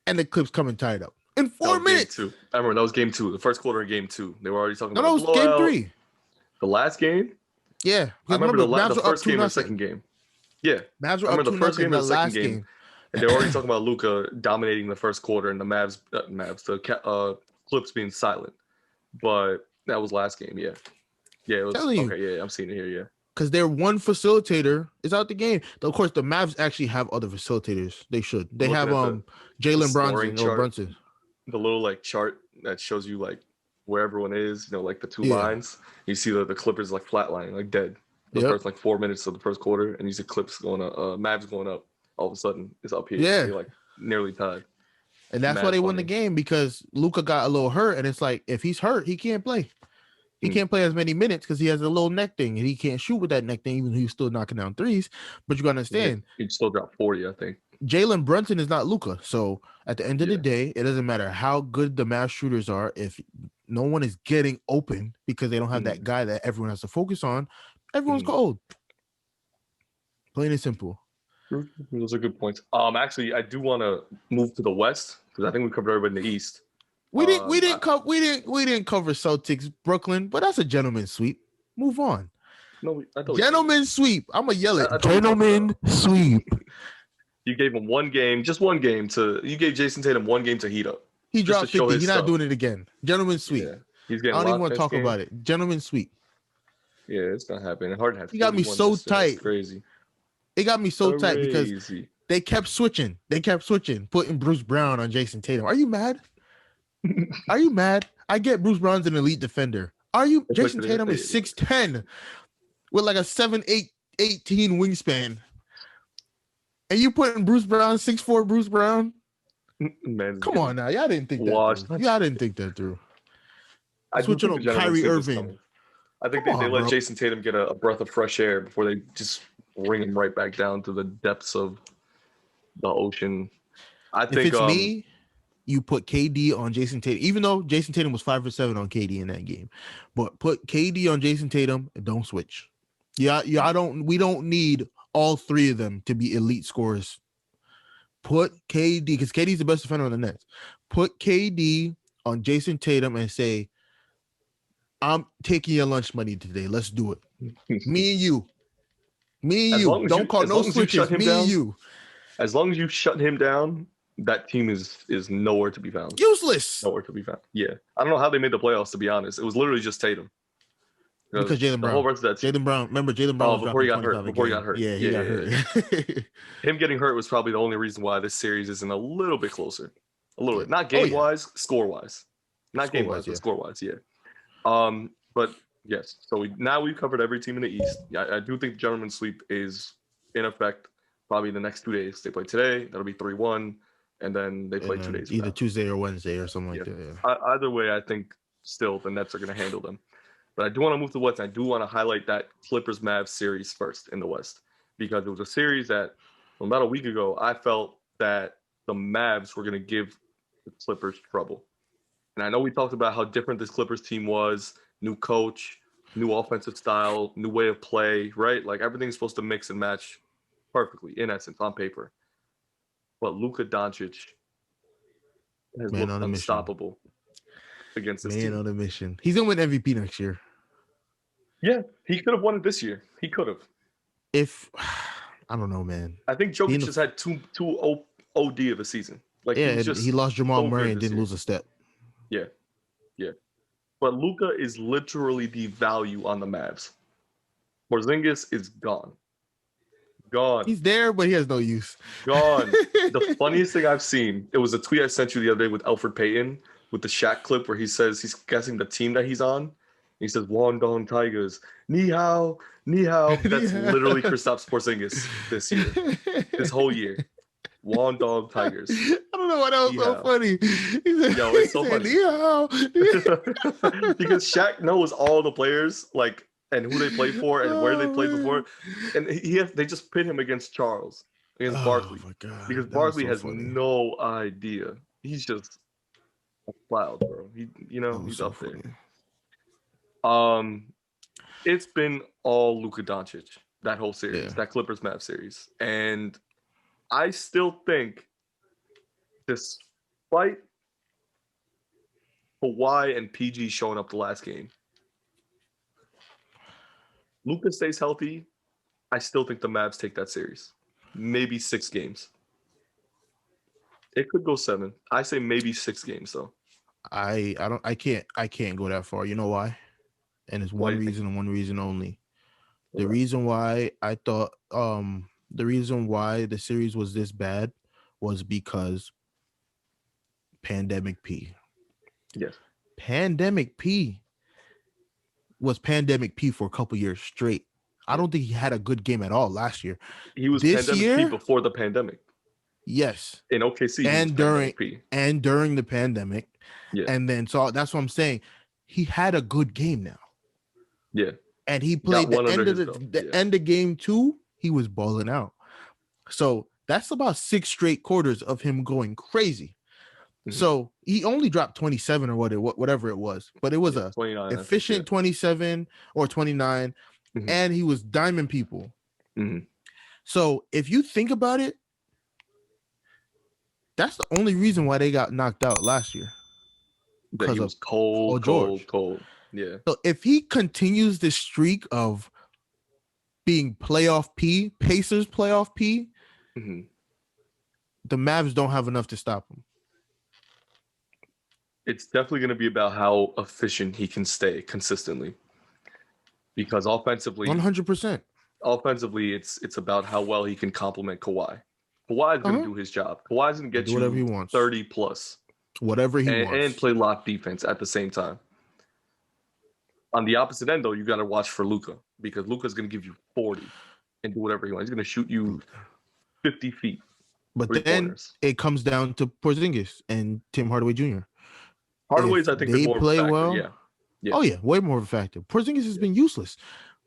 And the Clips coming tied up. In 4 minutes. Game 2. I remember that was game 2. The 1st quarter of game 2. They were already talking about it was game 3. The last game? Yeah. I remember the first game and the second game. Yeah. Mavs were up 2-0 in the last game. And they were already talking about Luka dominating the 1st quarter and the the Clips being silent. But that was last game, yeah. Yeah, it was okay. Yeah, I'm seeing it here, yeah. because their one facilitator is out the game. Of course, the Mavs actually have other facilitators. They should. They have Jalen Brunson. The little like chart that shows you like where everyone is, like the two Yeah. lines. You see the Clippers like flatlining, like dead. The first like 4 minutes of the first quarter, and you see Clips going up, Mavs going up. All of a sudden, it's up here. Yeah, they're like nearly tied. And that's why they won the game, because Luka got a little hurt, and it's like if he's hurt, he can't play. He can't play as many minutes because he has a little neck thing, and he can't shoot with that neck thing, even though he's still knocking down threes. But you gotta understand, he'd still drop 40, I think. Jalen Brunson is not Luka, so at the end of the day, it doesn't matter how good the Mavs shooters are if no one is getting open because they don't have that guy that everyone has to focus on. Everyone's cold. Plain and simple. Those are good points. Actually, I do want to move to the West because I think we covered everybody in the East. We didn't cover Celtics Brooklyn, but that's a gentleman's sweep. Move on. No, gentleman's sweep. I'm gonna yell it. Gentleman sweep. You gave him one game, just one game you gave Jason Tatum one game to heat up. He dropped 50. He's not doing it again. Gentleman sweep. Yeah. He's getting I don't even want to talk about it. Gentleman sweep. Yeah, it's not happening. Harden had. He got me so tight. That's crazy. It got me so tight because they kept switching. Putting Bruce Brown on Jason Tatum. Are you mad? Are you mad? I get Bruce Brown's an elite defender. Jason Tatum is 6'10" with like a 7'8", 18 wingspan. And you putting Bruce Brown, 6'4" Bruce Brown? Man, come on now. Y'all didn't think that through. Y'all didn't think that through. Switching on Kyrie Irving. I think they let Jason Tatum get a breath of fresh air before they just bring him right back down to the depths of the ocean. I think if it's me, you put KD on Jason Tatum, even though Jason Tatum was 5 for 7 on KD in that game. But put KD on Jason Tatum and don't switch. We don't need all three of them to be elite scorers. Put KD, because KD's the best defender on the Nets. Put KD on Jason Tatum and say, I'm taking your lunch money today. Let's do it. Me and you. Don't call no switches. Me and you. As long as you shut him down, that team is nowhere to be found. Useless. Nowhere to be found. Yeah. I don't know how they made the playoffs, to be honest. It was literally just Tatum. Because Jalen Brown. Jalen Brown. Remember, Jalen Brown before he got hurt. Yeah, he got hurt. Him getting hurt was probably the only reason why this series isn't a little bit closer. A little bit. Not game-wise, score-wise. Not game-wise, but score-wise, yeah. But yes, so we've covered every team in the East. I do think the gentleman's sweep is in effect probably the next 2 days. They play today, that'll be 3-1, and then they play 2 days. Either Tuesday or Wednesday or something like that. Yeah. Either way, I think still the Nets are going to handle them. But I do want to move to the West. I do want to highlight that Clippers-Mavs series first in the West, because it was a series that about a week ago I felt that the Mavs were going to give the Clippers trouble. And I know we talked about how different this Clippers team was, new coach, new offensive style, new way of play, right? Like everything's supposed to mix and match perfectly, in essence, on paper. But Luka Doncic has looked unstoppable against this team. Man on a mission. He's going to win MVP next year. Yeah, he could have won it this year. He could have. I don't know, man. I think Jokic just had two OD of a season. Like he lost Jamal Murray and didn't lose a step. Yeah. But Luka is literally the value on the Mavs. Porzingis is gone. He's there, but he has no use. Gone. The funniest thing I've seen, it was a tweet I sent you the other day with Alfred Payton with the Shaq clip where he says he's guessing the team that he's on. He says, Wandong Tigers. Ni hao, ni hao. That's literally Kristaps Porzingis this year. This whole year. Wandong Tigers. I don't know why that was so funny. Yo, it's so funny. Because Shaq knows all the players, like, and who they play for and where they played before. And they just pit him against Barkley. My God. Because Barkley has no idea. He's just a cloud, bro. He's up there. It's been all Luka Doncic, that whole series, that Clippers-Mavs series. And I still think, despite Kawhi and PG showing up the last game, Luka stays healthy, I still think the Mavs take that series. Maybe 6 games. It could go 7. I say maybe 6 games, though. I can't go that far. You know why? And it's one reason and one reason only. The reason why I thought the reason why the series was this bad was because Pandemic P. Yes. Pandemic P was Pandemic P for a couple years straight. I don't think he had a good game at all last year. He was this Pandemic year, P before the pandemic. Yes. In OKC, and during the pandemic. Yeah. And then so that's what I'm saying. He had a good game now. Yeah. And he played the end of game 2, he was balling out. So that's about 6 straight quarters of him going crazy. Mm-hmm. So he only dropped 27 or whatever it was, but it was a efficient 27 or 29, and he was diming people. Mm-hmm. So if you think about it, that's the only reason why they got knocked out last year. Because he was cold. Yeah. So if he continues this streak of being Pacers playoff P, the Mavs don't have enough to stop him. It's definitely going to be about how efficient he can stay consistently. Because offensively, 100%. Offensively, it's about how well he can complement Kawhi. Kawhi is going to do his job. Kawhi is going to get you whatever he wants. 30 plus. Whatever he wants. And play lock defense at the same time. On the opposite end, though, you got to watch for Luka, because Luka's going to give you 40 and do whatever he wants. He's going to shoot you 50 feet. But then it comes down to Porzingis and Tim Hardaway Jr. Hardaway's, I think, they play factor. well. Yeah. Oh yeah, way more of a factor. Porzingis has been useless.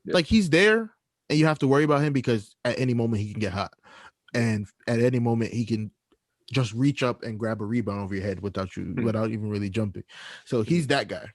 Yeah. Like, he's there, and you have to worry about him because at any moment he can get hot, and at any moment he can just reach up and grab a rebound over your head without even really jumping. So he's that guy.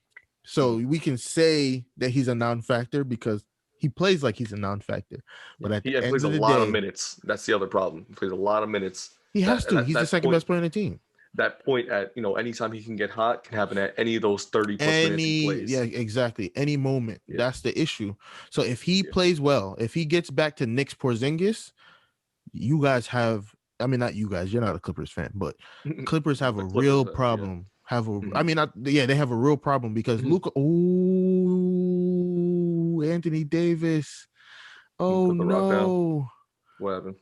So we can say that he's a non-factor because he plays like he's a non-factor. But at the end plays of the a lot day, of minutes. That's the other problem. He plays a lot of minutes. He has to. He's the second best player on the team. That point at, anytime he can get hot can happen at any of those 30 plus minutes he plays. Yeah, exactly. Any moment. Yeah. That's the issue. So if he plays well, if he gets back to Knicks Porzingis, you guys have, not you guys, you're not a Clippers fan, but Clippers have a real problem. They have a real problem because Luka, Anthony Davis. Oh no. What happened?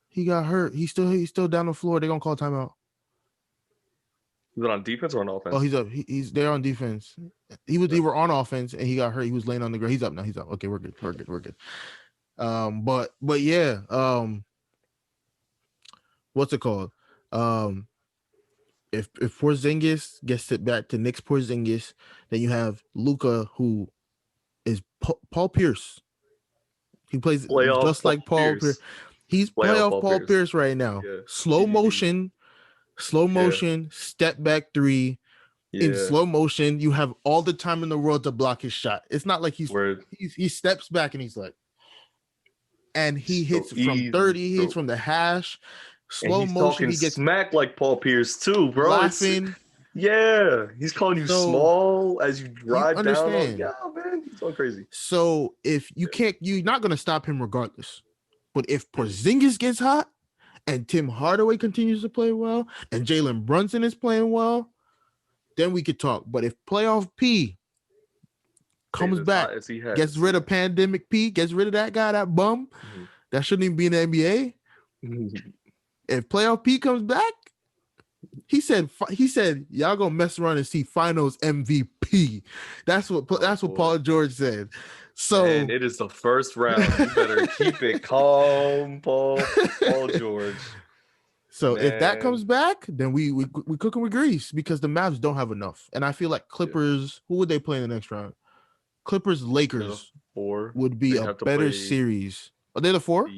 He got hurt. He's still down the floor. They're gonna call timeout. Is it on defense or on offense? Oh, he's there on defense. They were on offense and he got hurt. He was laying on the ground. He's up now. He's up. Okay, we're good. But yeah. What's it called? If Porzingis gets it back to Knicks Porzingis, then you have Luka, who is Paul Pierce. He plays just like Paul Pierce. He's playoff Paul Pierce right now. Yeah. Slow motion, step back 3. Yeah. In slow motion, you have all the time in the world to block his shot. It's not like he steps back and he's like, and he hits from 30, he hits from the hash. Slow motion, he gets smacked like Paul Pierce too, bro. Laughing. He's calling you small as you drive down. Yeah, man, he's going crazy. So if you can't, you're not gonna stop him regardless. But if Porzingis gets hot and Tim Hardaway continues to play well and Jalen Brunson is playing well, then we could talk. But if playoff P comes back, gets rid of Pandemic P, gets rid of that guy, that bum, that shouldn't even be in the NBA. If playoff P comes back, he said, y'all gonna mess around and see Finals MVP. That's what Paul George said. So, and it is the first round. You better keep it calm, Paul George. So if that comes back, then we cooking with grease because the Mavs don't have enough. And I feel like Clippers, who would they play in the next round? Clippers Lakers would be a better series. Are they the 4?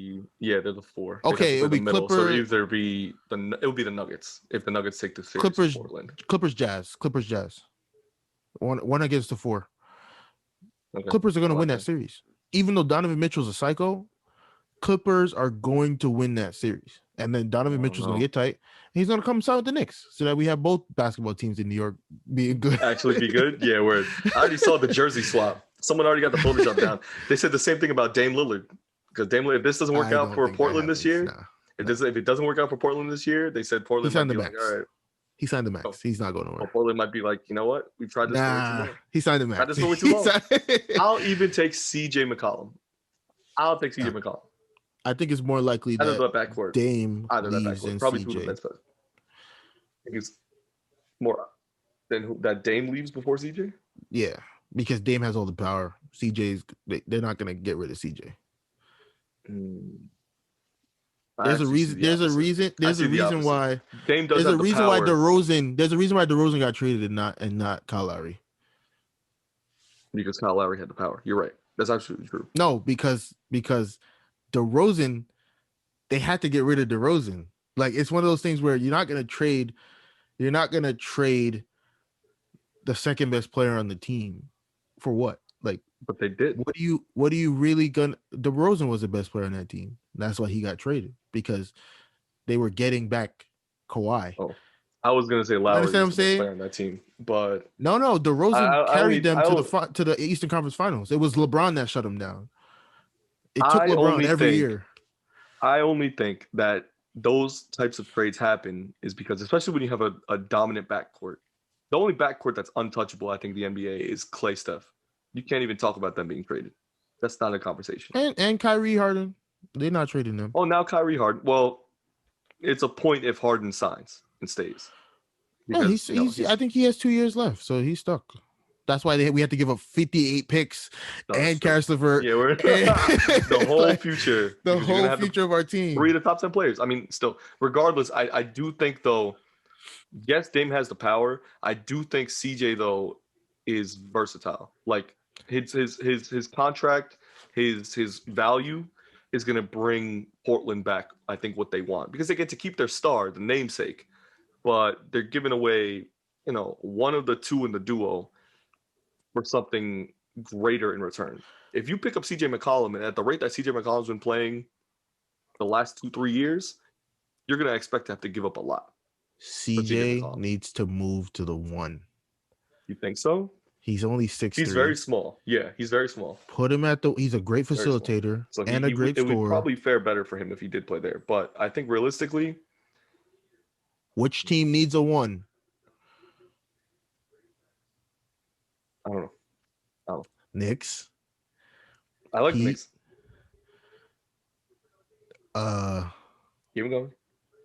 They're the 4. Okay, it'll be Clippers. So it'll be the Nuggets if the Nuggets take the series. Clippers Jazz. One against the 4. Okay. Clippers are going to win that series. Even though Donovan Mitchell's a psycho, Clippers are going to win that series. And then Donovan Mitchell's going to get tight. And he's going to come south with the Knicks so that we have both basketball teams in New York being good. Actually be good? Yeah, word. I already saw the jersey swap. Someone already got the Photoshop down. They said the same thing about Dame Lillard. Because Dame Lillard, if this doesn't work out for Portland this year, if it doesn't work out for Portland this year, they said Portland might be like, all right. He signed the max. He's not going nowhere. Portland might be like, you know what? We've tried this for way too long. He signed the max. Tried this for way too long. I'll even take CJ McCollum. I'll take CJ McCollum. I think it's more likely Either that that backcourt, Dame leaves than probably CJ. two of the best. I think it's more than that Dame leaves before CJ. Yeah, because Dame has all the power. CJ's they're not gonna get rid of CJ. There's a reason. There's a reason why Dame does have the power. There's a reason why DeRozan got traded and not Kyle Lowry. Because Kyle Lowry had the power. You're right. That's absolutely true. No, because DeRozan, they had to get rid of DeRozan. Like, it's one of those things where you're not gonna trade the second best player on the team for what? Like, but they did. What do you really gonna? DeRozan was the best player on that team. That's why he got traded, because they were getting back Kawhi. Oh, I was gonna say Lowry was the best player on that team, but no, DeRozan carried them to the Eastern Conference Finals. It was LeBron that shut them down. It took LeBron every year. I only think that those types of trades happen is because, especially when you have a dominant backcourt, the only backcourt that's untouchable, I think, the NBA is Klay Steph. You can't even talk about them being traded. That's not a conversation. And Kyrie Harden, they're not trading them. Oh, now Kyrie Harden. Well, it's a point if Harden signs and stays. Because, I think he has 2 years left, so he's stuck. That's why we had to give up 58 picks and Karis LeVert. Yeah, we're the whole future. The whole future of our team. 3 of the top 10 players. I mean, still, regardless, I do think, though, yes, Dame has the power. I do think CJ, though, is versatile. Like, his contract, his value is going to bring Portland back, I think, what they want. Because they get to keep their star, the namesake. But they're giving away, one of the two in the duo for something greater in return. If you pick up CJ McCollum, and at the rate that CJ McCollum's been playing the last 2-3 years, you're going to expect to have to give up a lot. CJ needs to move to the 1. You think so? He's only 6'3". He's very small. Yeah, he's very small. Put him he's a great facilitator and a great scorer. It would probably fare better for him if he did play there. But I think realistically, which team needs a 1? I don't know. Knicks. I like the Knicks. Keep going.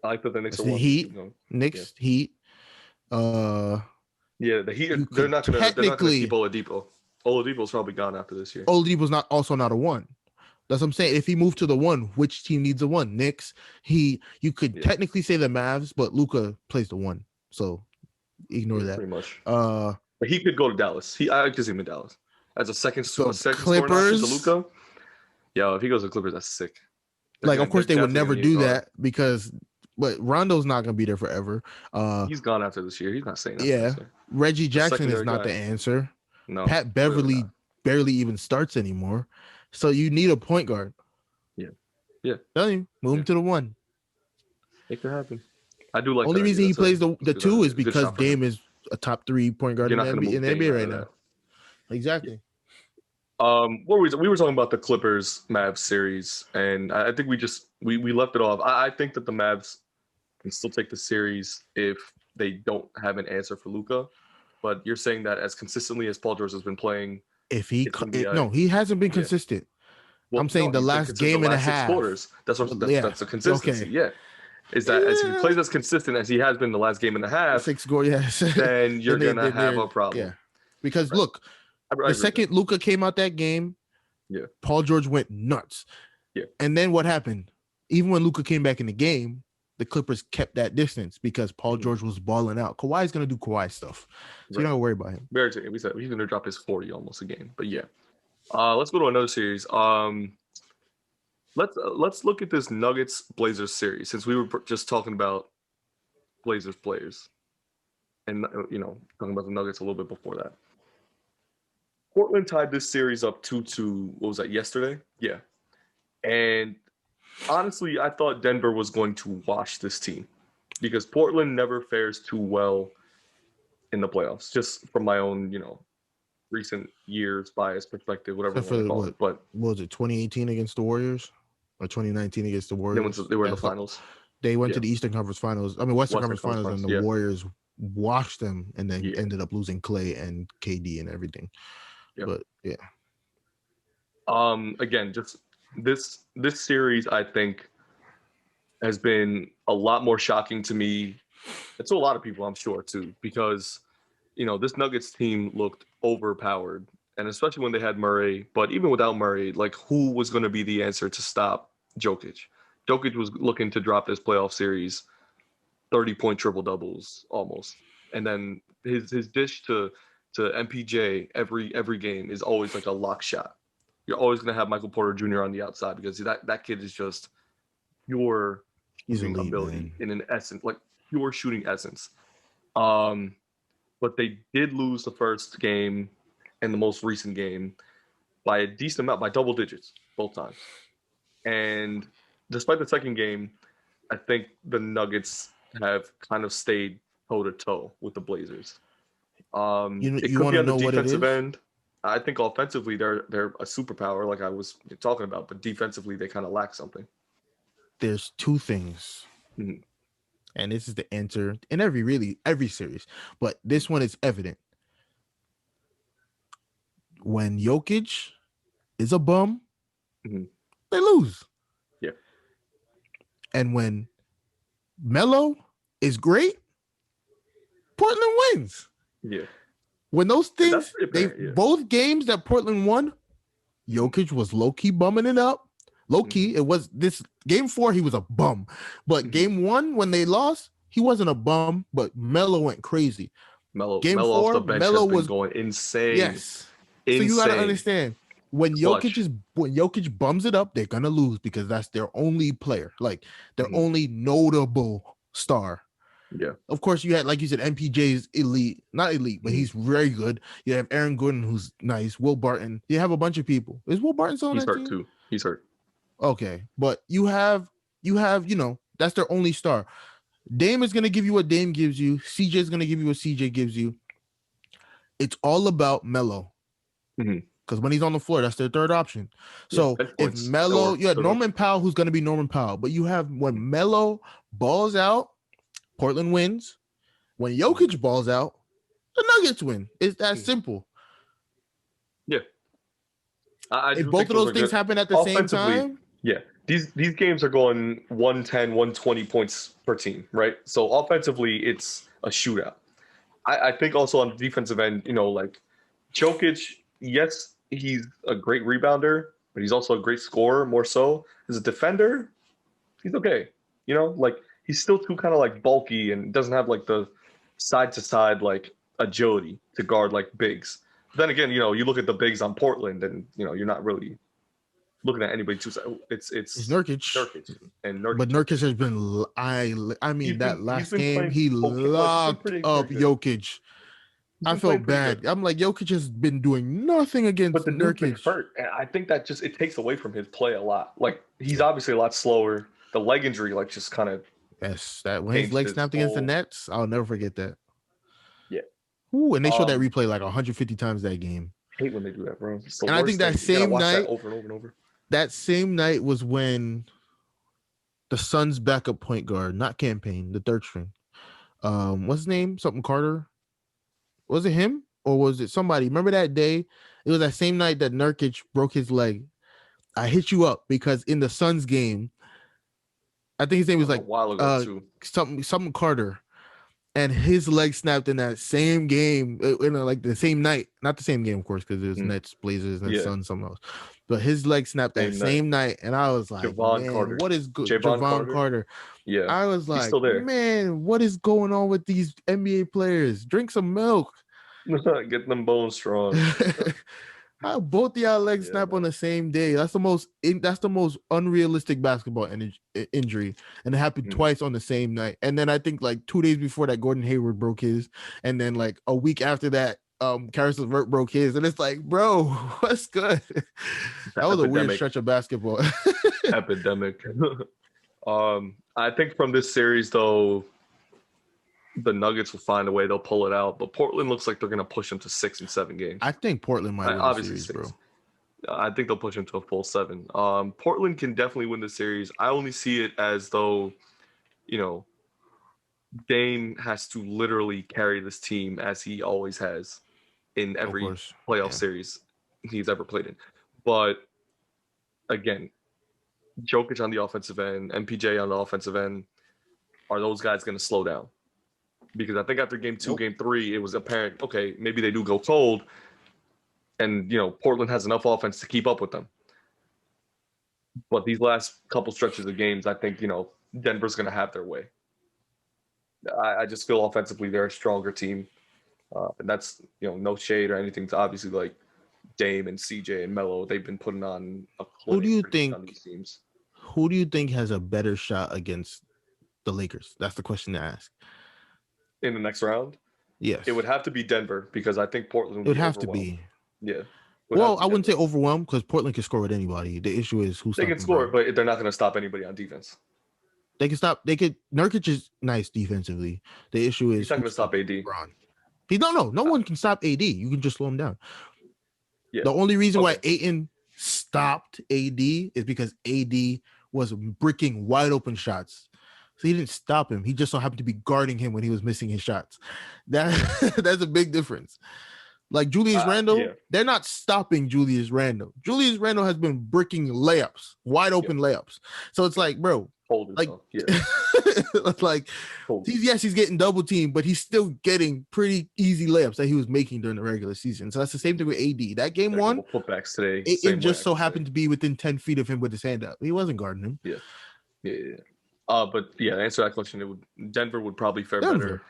I like that the Knicks are one. Heat. Knicks, yeah. Heat. Yeah, the Heat. They're not gonna keep Oladipo. Oladipo's probably gone after this year. Oladipo's also not a 1. That's what I'm saying. If he moved to the 1, which team needs a 1? Knicks. You could technically say the Mavs, but Luka plays the 1, so ignore that. Pretty much. But he could go to Dallas. I could see him in Dallas as a second Clippers to Luka. Yeah, if he goes to Clippers, that's sick. Of course, they would never do that but Rondo's not going to be there forever. He's gone after this year. He's not saying that. Yeah, Reggie Jackson is not the answer. No, Pat Beverly barely even starts anymore. So you need a point guard. Yeah. Tell you, move him to the 1. It could happen. I do like. Only reason he plays the 2 is because Dame is a top 3 point guard in the NBA right now. Exactly. We were talking about the Clippers Mavs series, and I think we left it off. I think that the Mavs can still take the series if they don't have an answer for Luka. But you're saying that as consistently as Paul George has been playing, he hasn't been consistent. Well, I'm saying the last game and a half. 6 quarters. That's a consistency. Okay. Yeah. Is that as he plays as consistent as he has been the last game and a half, 6 goals, yes. Then you're gonna have a problem. Yeah. Because look, the second Luka came out that game, Paul George went nuts. Yeah. And then what happened? Even when Luka came back in the game, the Clippers kept that distance because Paul George was balling out. Kawhi's gonna do Kawhi stuff, so you don't worry about him. We said he's gonna drop his 40 almost a game. But yeah, let's go to another series. Let's look at this Nuggets Blazers series since we were just talking about Blazers players, and talking about the Nuggets a little bit before that. Portland tied this series up 2-2. What was that, yesterday? Yeah. And honestly, I thought Denver was going to wash this team because Portland never fares too well in the playoffs, just from my own, recent years bias perspective, whatever you want to call it. But what was it, 2018 against the Warriors or 2019 against the Warriors? They were in the finals. They went to the Eastern Conference Finals. I mean, Western Conference Finals, and the Warriors washed them and then ended up losing Clay and KD and everything. But yeah. Again, just this series, I think, has been a lot more shocking to me, and to a lot of people, I'm sure, too, because this Nuggets team looked overpowered, and especially when they had Murray. But even without Murray, like, who was going to be the answer to stop Jokic? Jokic was looking to drop this playoff series 30-point triple doubles almost, and then his dish to MPJ every game is always like a lock shot. You're always going to have Michael Porter Jr. on the outside because that kid is just pure shooting ability, man. In an essence, like pure shooting essence. But they did lose the first game and the most recent game by a decent amount, by double digits both times. And despite the second game, I think the Nuggets have kind of stayed toe to toe with the Blazers. It could be on the defensive end. I think offensively they're a superpower, like I was talking about, but defensively they kind of lack something. There's two things, and this is the answer in every series, but this one is evident. When Jokic is a bum, they lose. Yeah. And when Melo is great, Portland wins. Yeah. When those things, both games that Portland won, Jokic was low-key bumming it up. Low-key, it was this game 4, he was a bum. But game 1, when they lost, he wasn't a bum, but Melo went crazy. Game 4, off the bench Melo was going insane. Yes. Insane. So you gotta understand, when Jokic bums it up, they're gonna lose because that's their only player, like their only notable star. Yeah. Of course, you had, like you said, MPJ's elite, not elite, but he's very good. You have Aaron Gordon, who's nice. Will Barton. You have a bunch of people. Is Will Barton still on that team? He's hurt too. He's hurt. Okay, but you have, that's their only star. Dame is gonna give you what Dame gives you. CJ is gonna give you what CJ gives you. It's all about Melo. Because when he's on the floor, that's their third option. So if Melo, you had Norman Powell, who's going to be Norman Powell, but you have when Melo balls out, Portland wins. When Jokic balls out, the Nuggets win. It's that simple. Yeah. If both of those things happen at the same time. Yeah. These games are going 110, 120 points per team, right? So offensively, it's a shootout. I think also on the defensive end, like Jokic, yes, he's a great rebounder, but he's also a great scorer, more so. As a defender, he's okay. Like he's still too kind of like bulky and doesn't have like the side to side like agility to guard like bigs. But then again, you look at the bigs on Portland and you're not really looking at anybody too. It's Nurkic. And Nurkic. But Nurkic has been that last game he locked up Jokic. I felt bad. I'm like, Jokic has been doing nothing against Nurkic. But the Nurkic hurt, and I think that it takes away from his play a lot. Like he's obviously a lot slower. The leg injury, like, just kind of. Yes, that when his leg snapped against the Nets, I'll never forget that. Yeah. Ooh, and they showed that replay like 150 times that game. I hate when they do that, bro. And I think that same night, over and over and over. That same night was when the Suns' backup point guard, not campaign, the third string. What's his name? Something Carter. Was it him or was it somebody? Remember that day? It was that same night that Nurkic broke his leg. I hit you up because in the Suns game, I think his name was like a while ago too. Something Carter, and his leg snapped in that same game, like the same night. Not the same game, of course, because it was Nets, Blazers, and Suns, something else. But his leg snapped that same night, and I was like, man, what is good? Javon Carter. Yeah, I was like, man, what is going on with these NBA players? Drink some milk. Get them bones strong. How both of y'all legs snap on the same day? That's the most unrealistic basketball injury, and it happened twice on the same night. And then I think like 2 days before that, Gordon Hayward broke his, and then like a week after that, Caris LeVert broke his, and it's like, bro, what's good? That was a weird stretch of basketball. Epidemic. I think from this series though, the Nuggets will find a way. They'll pull it out, but Portland looks like they're going to push them to 6 and 7 games. I think Portland might win the series, bro. I think they'll push them to a full 7. Portland can definitely win the series. I only see it as though, Dame has to literally carry this team as he always has in every playoff series he's ever played in. But again, Jokic on the offensive end, MPJ on the offensive end, are those guys going to slow down? Because I think after game 2, game 3, it was apparent, okay, maybe they do go cold, and, Portland has enough offense to keep up with them. But these last couple stretches of games, I think, Denver's going to have their way. I just feel offensively they're a stronger team. And that's, no shade or anything to obviously like Dame and CJ and Melo. They've been putting on a clinic. On these teams. Who do you think has a better shot against the Lakers? That's the question to ask. In the next round? Yes. It would have to be Denver because I think Portland would have to be. Yeah. Well, I wouldn't say overwhelmed because Portland can score with anybody. The issue is who's they can score, but they're not going to stop anybody on defense. They can stop. Nurkic is nice defensively. The issue is he's not going to stop AD. No one can stop AD. You can just slow him down. Yeah. The only reason why Ayton stopped AD is because AD was bricking wide open shots. So he didn't stop him. He just so happened to be guarding him when he was missing his shots. That's a big difference. Like Julius Randle, they're not stopping Julius Randle. Julius Randle has been bricking layups, wide open layups. So it's like, bro, he's getting double teamed, but he's still getting pretty easy layups that he was making during the regular season. So that's the same thing with AD. That game 1, putbacks today. It just so happened to be within 10 feet of him with his hand up. He wasn't guarding him. Yeah. But to answer that question, Denver would probably fare better.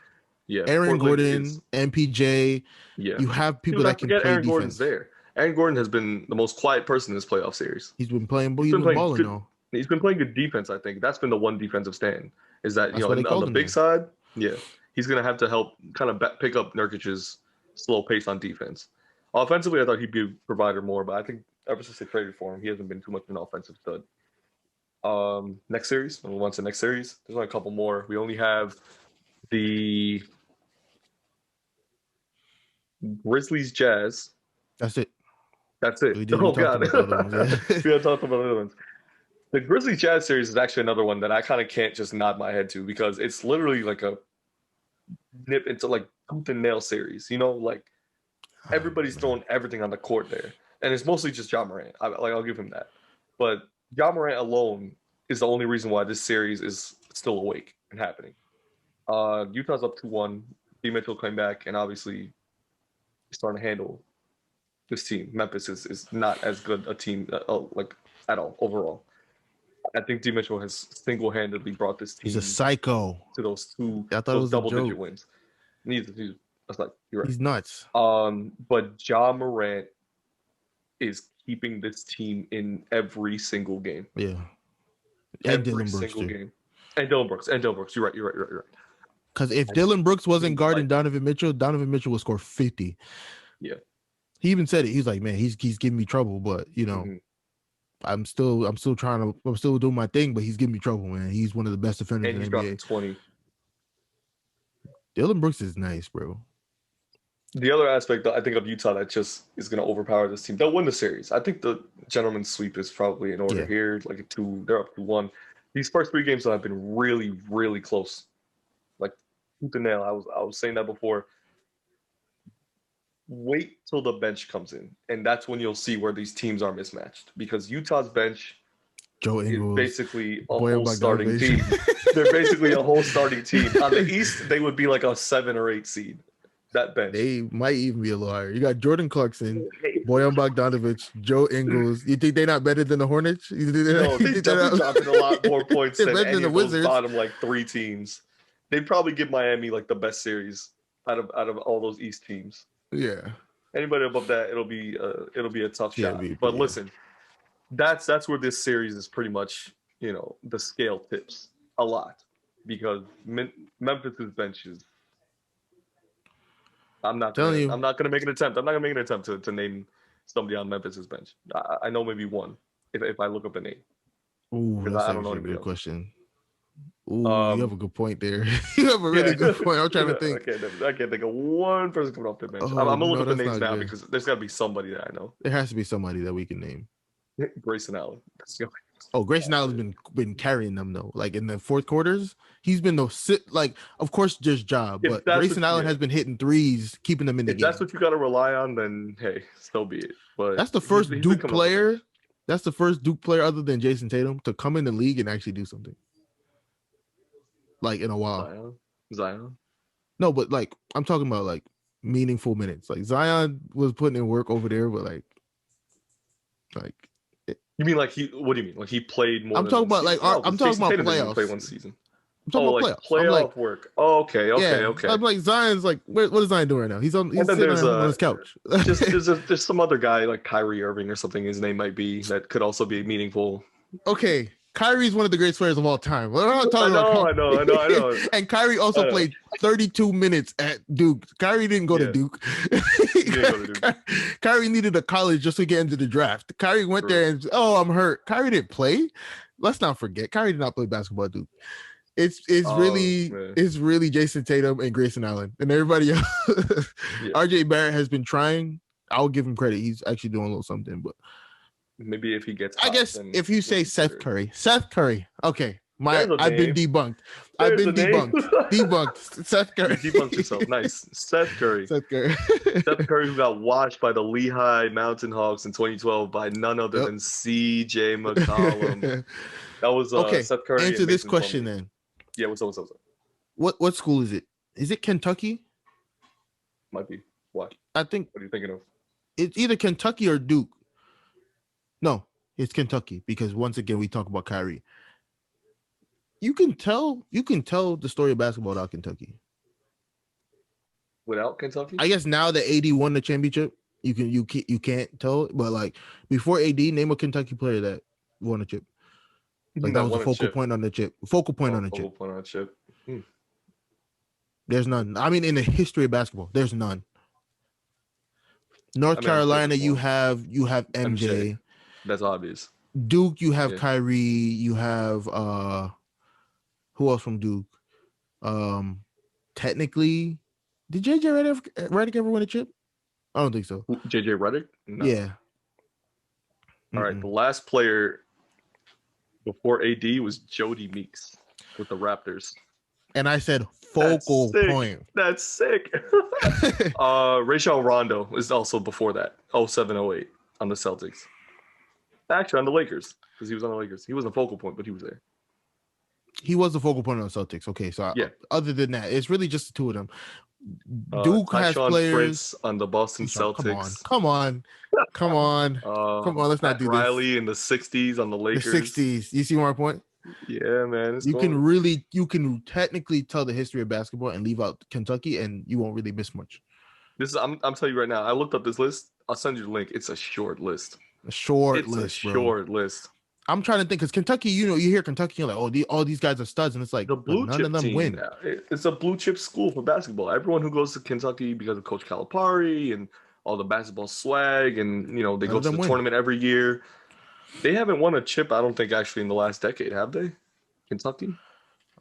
Yeah, Aaron Gordon, MPJ. Yeah, you have people that can play Aaron defense. Gordon's there. Aaron Gordon has been the most quiet person in this playoff series. He's been playing. He's been balling though. He's been playing good defense. I think that's been the one defensive stand. Is that on the big side? Yeah, he's gonna have to help kind of pick up Nurkic's slow pace on defense. Offensively, I thought he'd be a provider more, but I think ever since they traded for him, he hasn't been too much of an offensive stud. Next series. We'll move on to the next series. There's only a couple more. We only have the Grizzlies Jazz. That's it. Oh God, we haven't talked about the other ones. The Grizzlies Jazz series is actually another one that I kind of can't just nod my head to because it's literally like a nip into like tooth and nail series. Like everybody's throwing everything on the court there, and it's mostly just Ja Morant. I'll give him that, but Ja Morant alone is the only reason why this series is still awake and happening. Utah's up 2-1. D. Mitchell came back, and obviously starting to handle this team. Memphis is not as good a team like at all overall. I think D. Mitchell has single-handedly brought this team. He's a psycho to those two. I thought it was double-digit wins. That's like you're right. He's nuts. But Ja Morant is keeping this team in every single game. Yeah. And every single game. And Dylan Brooks. You're right. Because if Dylan Brooks wasn't guarding Donovan Mitchell would score 50. Yeah. He even said it. He's like, man, he's giving me trouble, but I'm still doing my thing, but he's giving me trouble, man. He's one of the best defenders in the NBA. Dropped 20. Dylan Brooks is nice, bro. The other aspect, I think, of Utah that just is going to overpower this team. They'll win the series. I think the gentleman's sweep is probably in order here. Like they're up to 1. These first 3 games have been really, really close. Like tooth and nail. I was saying that before. Wait till the bench comes in, and that's when you'll see where these teams are mismatched. Because Utah's bench is basically a whole starting team. They're basically a whole starting team. On the East, they would be like a 7 or 8 seed. That bench. They might even be a little higher. You got Jordan Clarkson, Bojan Bogdanovic, Joe Ingles. You think they're not better than the Hornets? No, they're definitely dropping a lot more points than any of those bottom 3 teams. They'd probably give Miami the best series out of all those East teams. Yeah. Anybody above that, it'll be a tough shot. But listen, that's where this series is pretty much the scale tips a lot because Memphis's bench is. I'm not gonna make an attempt. I'm not gonna make an attempt to name somebody on Memphis's bench. I know maybe one if I look up a name. Ooh, that's actually a good question. Ooh, you have a good point there. You have a really good point. I'm trying to think. I can't think of one person coming off the bench. I'm gonna look up the names now because there's got to be somebody that I know. There has to be somebody that we can name. Grayson Allen. Grayson Allen's been carrying them though. Like in the fourth quarters, he's been of course just job, but Grayson Allen has been hitting threes, keeping them in the game. If that's what you got to rely on, then hey, so be it. But that's the first Duke player That's the first Duke player other than Jason Tatum to come in the league and actually do something. Like in a while. Zion. No, but like I'm talking about like meaningful minutes. Like Zion was putting in work over there, but like you mean like what do you mean? Like he played more? I'm talking about season? like I'm talking Jason about Tatum didn't even playoffs. play one season. I'm talking about playoffs. Playoff work. Oh, okay. I'm like Zion's like what is Zion doing right now? He's sitting on his couch. there's some other guy like Kyrie Irving or something. His name might be that could also be meaningful. Okay. Kyrie's one of the greatest players of all time. We're not talking I know. And Kyrie also played 32 minutes at Duke. Kyrie didn't go to Duke. Kyrie needed a college just to get into the draft. Kyrie went there and I'm hurt. Kyrie didn't play. Let's not forget. Kyrie did not play basketball at Duke. It's really Jason Tatum and Grayson Allen and everybody else. RJ Barrett has been trying. I'll give him credit. He's actually doing a little something, but maybe if he gets hot, I guess if you say Seth Curry. Okay. I've been debunked. Debunked. Seth Curry. You debunked yourself. Nice. Seth Curry. Seth Curry who got washed by the Lehigh Mountain Hawks in 2012 by none other than CJ McCollum. That was Seth Curry. Answer this question then. Yeah, what's up? What school is it? Is it Kentucky? Might be. What? I think. What are you thinking of? It's either Kentucky or Duke. No, it's Kentucky because once again we talk about Kyrie. You can tell the story of basketball without Kentucky. Without Kentucky? I guess now that AD won the championship, you can't tell it. But like before AD, name a Kentucky player that won a chip. Like that was a focal point on the chip. Focal point on the chip. There's none. I mean, in the history of basketball, there's none. North Carolina, you have MJ. That's obvious. Duke, you have Kyrie. You have who else from Duke? Technically, did JJ Redick ever win a chip? I don't think so. JJ Redick? No. Yeah. All right. The last player before AD was Jody Meeks with the Raptors. And I said focal point. That's sick. Rajon Rondo is also before that. 07-08 on the Celtics. Actually, on the Lakers, because he was on the Lakers. He wasn't a focal point, but he was there. He was the focal point on the Celtics. Okay, so other than that, it's really just the two of them. Duke has players Prince on the Boston Celtics. Come on. Let's not do this. Riley in the 60s on the Lakers. The 60s. You see my point? Yeah, man. You can technically tell the history of basketball and leave out Kentucky, and you won't really miss much. I'm telling you right now. I looked up this list. I'll send you the link. It's a short list. A short list. I'm trying to think because Kentucky, you hear Kentucky, you're like, all these guys are studs, and it's like none of them win. It's a blue chip school for basketball. Everyone who goes to Kentucky because of Coach Calipari and all the basketball swag, and they go to the tournament every year. They haven't won a chip, I don't think, actually in the last decade, have they? Kentucky?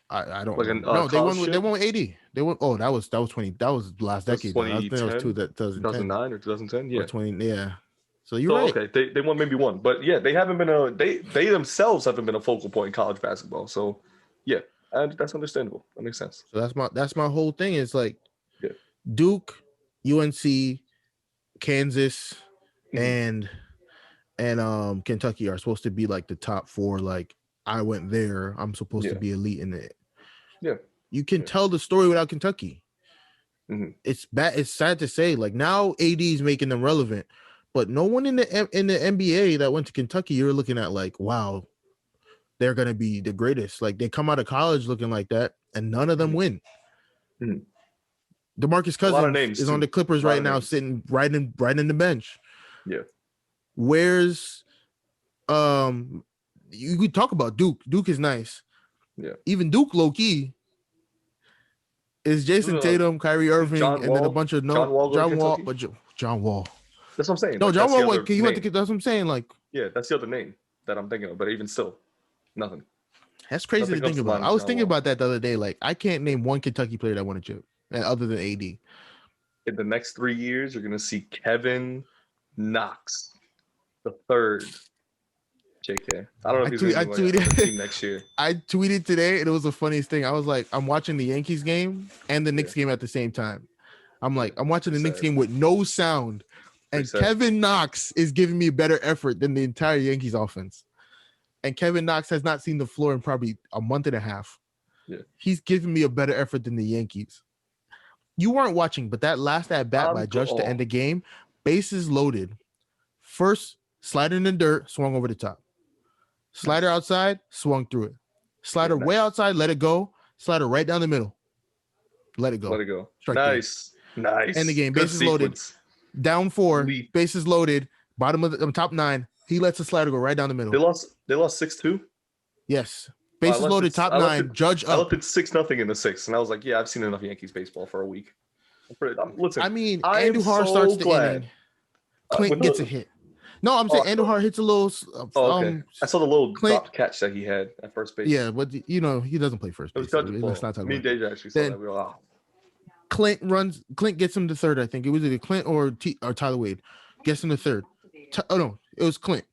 I don't know. No, they won with 80. They won. Oh, that was 20. That was last decade. I think that was 2009 or 2010. Yeah, 20. Yeah. So you're right. Okay, they won maybe one, but yeah, they haven't been they themselves haven't been a focal point in college basketball. So yeah, and that's understandable. That makes sense. So that's my whole thing. Is like Duke, UNC, Kansas, and Kentucky are supposed to be like the top four. Like I went there, I'm supposed to be elite in it. Yeah, you can tell the story without Kentucky. Mm-hmm. It's bad. It's sad to say. Like now, AD is making them relevant. But no one in the NBA that went to Kentucky, you're looking at like, wow, they're gonna be the greatest. Like they come out of college looking like that, and none of them win. Mm-hmm. DeMarcus Cousins is on the Clippers right now, sitting right in the bench. Yeah. Where's you could talk about Duke. Duke is nice. Yeah. Even Duke low key is Jason Tatum, Kyrie Irving, and then a bunch of John Wall. That's what I'm saying. No, John Wall. That's what I'm saying. Like, yeah, that's the other name that I'm thinking of. But even still, nothing. That's crazy to think about. I was thinking about that the other day. Like, I can't name one Kentucky player that won a chip, other than AD. In the next 3 years, you're gonna see Kevin Knox, the third. JK. I don't know if he's going to the team next year. I tweeted today, and it was the funniest thing. I was like, I'm watching the Yankees game and the Knicks game at the same time. I'm like, I'm watching the Knicks game with no sound. And Kevin Knox is giving me a better effort than the entire Yankees offense. And Kevin Knox has not seen the floor in probably a month and a half. Yeah. He's giving me a better effort than the Yankees. You weren't watching, but that last at bat by Judge to end the game, bases loaded. First, slider in the dirt, swung over the top. Slider outside, swung through it. Slider way outside, let it go. Slider right down the middle. Let it go. Let it go. Strike Nice. End the game. Bases loaded. Down 4. Bases loaded. Bottom of the top 9. He lets the slider go right down the middle. They lost 6-2? Yes. Bases loaded, top 9. Judge up. I left it 6-0 in the 6th, and I was like, yeah, I've seen enough Yankees baseball for a week. Listen, I mean, Andujar starts the inning. Clint gets a hit. No, I'm saying Andujar hits a little. Okay. I saw the little dropped catch that he had at first base. Yeah, but he doesn't play first base. Let's not talk about Deja actually saw that. We were like, Clint gets him to third. I think it was either Clint or Tyler Wade gets him to third. No, it was Clint.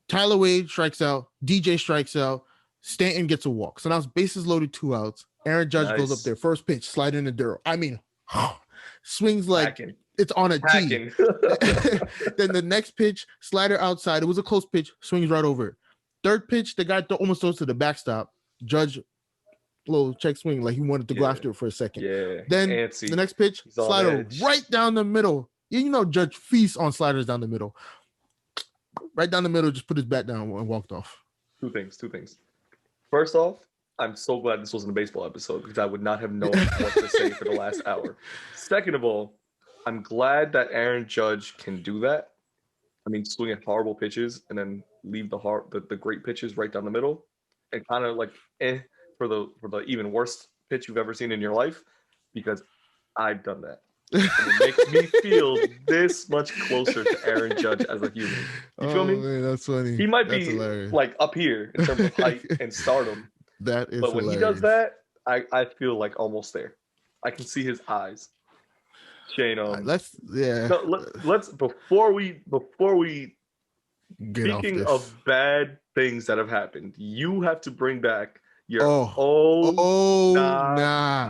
Tyler Wade strikes out. DJ strikes out. Stanton gets a walk. So now it's bases loaded, 2 outs. Aaron Judge goes up there. First pitch, slide in the dirt. I mean, swings like it's on a tee. Then the next pitch, slider outside. It was a close pitch. Swings right over it. Third pitch, the guy almost throws to the backstop. Judge, little check swing like he wanted to go after it for a second. Yeah. Then the next pitch, slider right down the middle. You know, Judge feasts on sliders down the middle. Right down the middle, just put his bat down and walked off. Two things. First off, I'm so glad this wasn't a baseball episode because I would not have known what to say for the last hour. Second of all, I'm glad that Aaron Judge can do that. I mean, swing at horrible pitches and then leave the great pitches right down the middle and kind of like for the even worst pitch you've ever seen in your life, because I've done that. And it makes me feel this much closer to Aaron Judge as a human. You feel me? Man, that's funny. He might be hilarious. Like up here in terms of height and stardom. That is But when hilarious. he does that, I feel like almost there. I can see his eyes. Shane, let's before we get speaking of bad things that have happened, you have to bring back your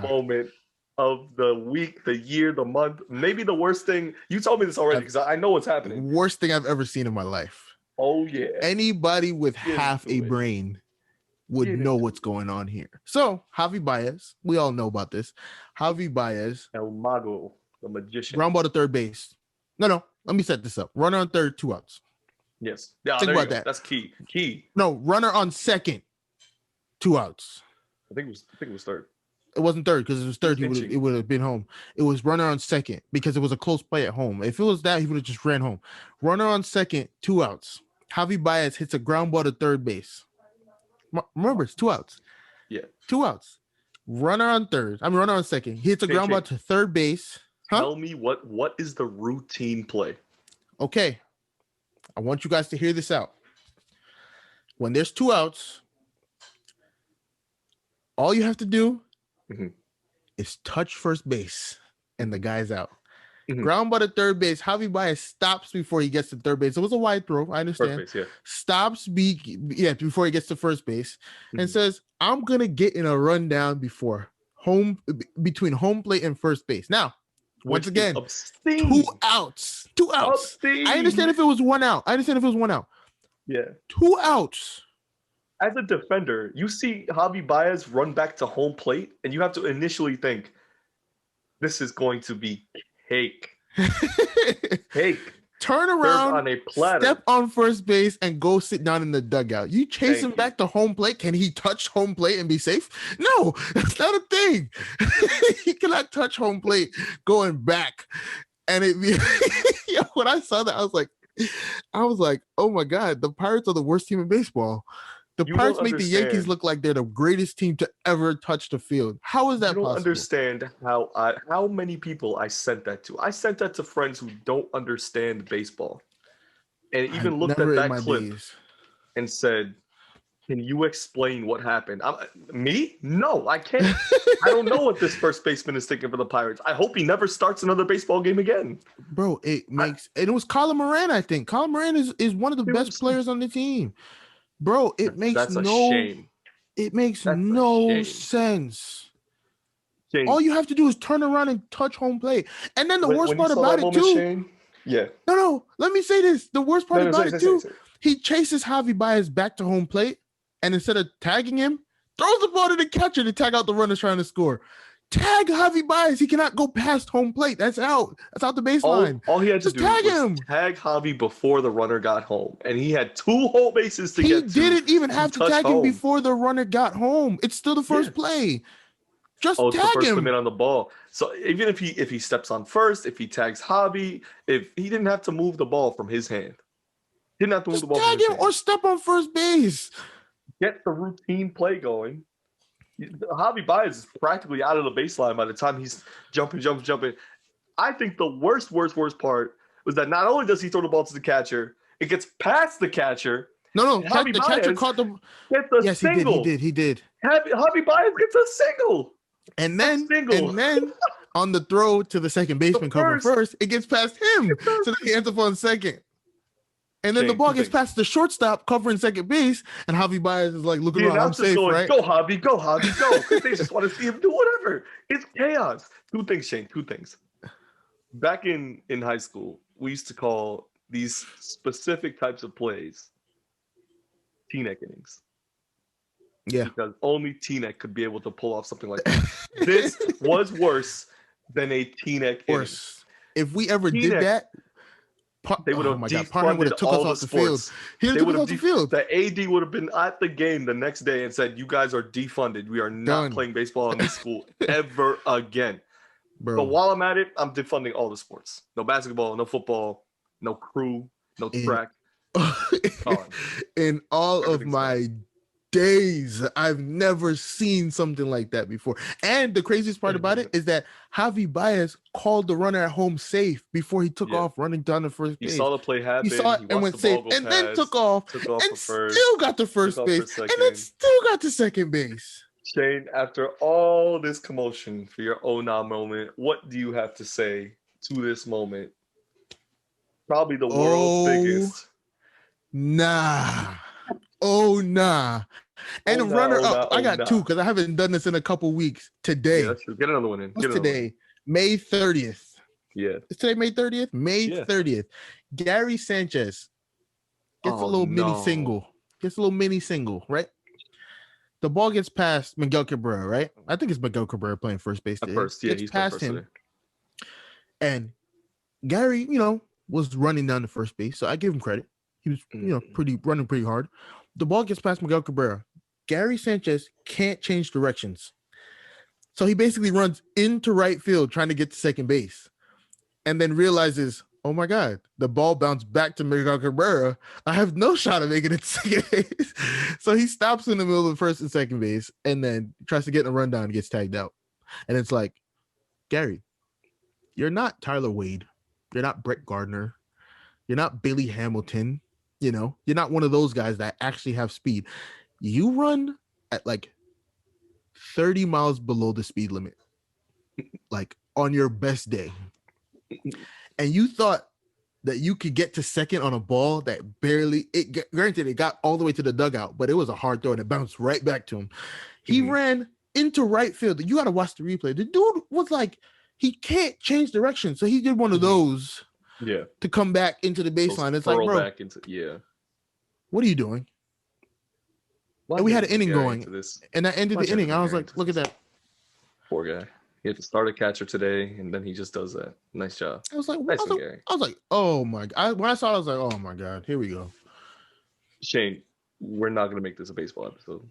moment of the week, the year, the month, maybe the worst thing. You told me this already because I know what's happening. Worst thing I've ever seen in my life. Oh yeah. Anybody with half a brain would know what's going on here. So Javi Baez, we all know about this. Javi Baez, El Mago, the magician. Ground ball to third base. No. Let me set this up. Runner on third, 2 outs. Yes. Yeah. Think about that. That's key. No, runner on second, 2 outs. I think it was third. It wasn't third because it was third. It would have been home. It was runner on second because it was a close play at home. If it was that, he would have just ran home. Runner on second, 2 outs. Javi Baez hits a ground ball to third base. Remember, it's 2 outs. Yeah. 2 outs. Runner on second. He hits a ground ball to third base. Tell me what is the routine play? Okay. I want you guys to hear this out. When there's 2 outs, all you have to do is touch first base and the guy's out. Ground ball to third base. Javi Baez stops before he gets to third base. It was a wide throw. I understand. First base, yeah. Stops before he gets to first base and says, I'm going to get in a rundown between home plate and first base. Now, once again, 2 outs. 2 outs. Obscene. I understand if it was 1 out. Yeah. 2 outs. As a defender, you see Javi Baez run back to home plate, and you have to initially think, this is going to be cake. Turn around, on a platter. Step on first base, and go sit down in the dugout. You chase him back to home plate. Can he touch home plate and be safe? No, that's not a thing. He cannot touch home plate going back. And when I saw that, I was like, oh my God, the Pirates are the worst team in baseball. The Pirates make the Yankees look like they're the greatest team to ever touch the field. How is that possible? You don't understand how many people I sent that to. I sent that to friends who don't understand baseball. And even looked at that clip and said, can you explain what happened? Me? No, I can't. I don't know what this first baseman is thinking for the Pirates. I hope he never starts another baseball game again. Bro, and it was Colin Moran, I think. Colin Moran is one of the best players on the team. Bro, it makes shame. It makes no sense. Shane, all you have to do is turn around and touch home plate. And then the worst part about it too. Shane, Yeah. No. Let me say this. The worst part about it too, he chases Javi Baez back to home plate, and instead of tagging him, throws the ball to the catcher to tag out the runners trying to score. Tag Javi Baez. He cannot go past home plate. That's out. That's out the baseline. All he had to do was tag Javi before the runner got home, and he had 2 whole bases to get to. He didn't even have to tag him before the runner got home. It's still the first play. Just tag him. It's the first commit on the ball. So even if he steps on first, if he tags Javi, if he didn't have to move the ball from his hand, didn't have to move the ball. Tag him or step on first base. Get the routine play going. Javi Baez is practically out of the baseline by the time he's jumping. I think the worst part was that not only does he throw the ball to the catcher, it gets past the catcher. No, the catcher caught the. Yes, single. He did. Javi Baez gets a single. And then on the throw to the second baseman covering first, it gets past him. So he ends up on second. And then the ball gets past the shortstop covering second base, and Javi Baez is like looking around. I'm safe, right? Go, Javi, go. Because they just want to see him do whatever. It's chaos. 2 things, Shane. 2 things. Back in high school, we used to call these specific types of plays T-neck innings. Yeah. Because only T-neck could be able to pull off something like that. This was worse than a T-neck inning. If we ever did that, they would have defunded took us off the field. He would have took us off the field. The AD would have been at the game the next day and said, "You guys are defunded. We are not playing baseball in this school ever again." Bro. But while I'm at it, I'm defunding all the sports. No basketball, no football, no crew, no track. In all of my days, I've never seen something like that before. And the craziest part about it is that Javi Baez called the runner at home safe before he took off running down the first base. He saw the play happen. He saw it and went safe, and then took off and still got to first base, and then still got to second base. Shane, after all this commotion for your oh nah moment, what do you have to say to this moment? Probably the world's biggest. Nah. Oh, nah. And runner up. I got 2 because I haven't done this in a couple weeks. Today. Yeah, that's true. Get another one in. What's today? May 30th. Yeah. Is today May 30th? May 30th. Gary Sanchez gets a little mini single, right? The ball gets past Miguel Cabrera, right? I think it's Miguel Cabrera playing first base. At first, yeah, he's past him. Today. And Gary, was running down the first base, so I give him credit. He was, running pretty hard. The ball gets past Miguel Cabrera. Gary Sanchez can't change directions. So he basically runs into right field trying to get to second base and then realizes, oh my God, the ball bounced back to Miguel Cabrera. I have no shot of making it to second base. So he stops in the middle of first and second base and then tries to get in a rundown and gets tagged out. And it's like, Gary, you're not Tyler Wade. You're not Brett Gardner. You're not Billy Hamilton. You're not one of those guys that actually have speed. You run at like 30 miles below the speed limit, like on your best day. And you thought that you could get to second on a ball that granted, it got all the way to the dugout, but it was a hard throw and it bounced right back to him. He ran into right field. You got to watch the replay. The dude was like, he can't change direction. So he did one of those. Yeah. To come back into the baseline. It's like, bro, back into, what are you doing? And we had an inning going. And I ended the inning. I was like, look at that. Poor guy. He had to start a catcher today, and then he just does that. Nice job. I was like, oh my God. When I saw it, I was like, oh my God, here we go. Shane, we're not gonna make this a baseball episode.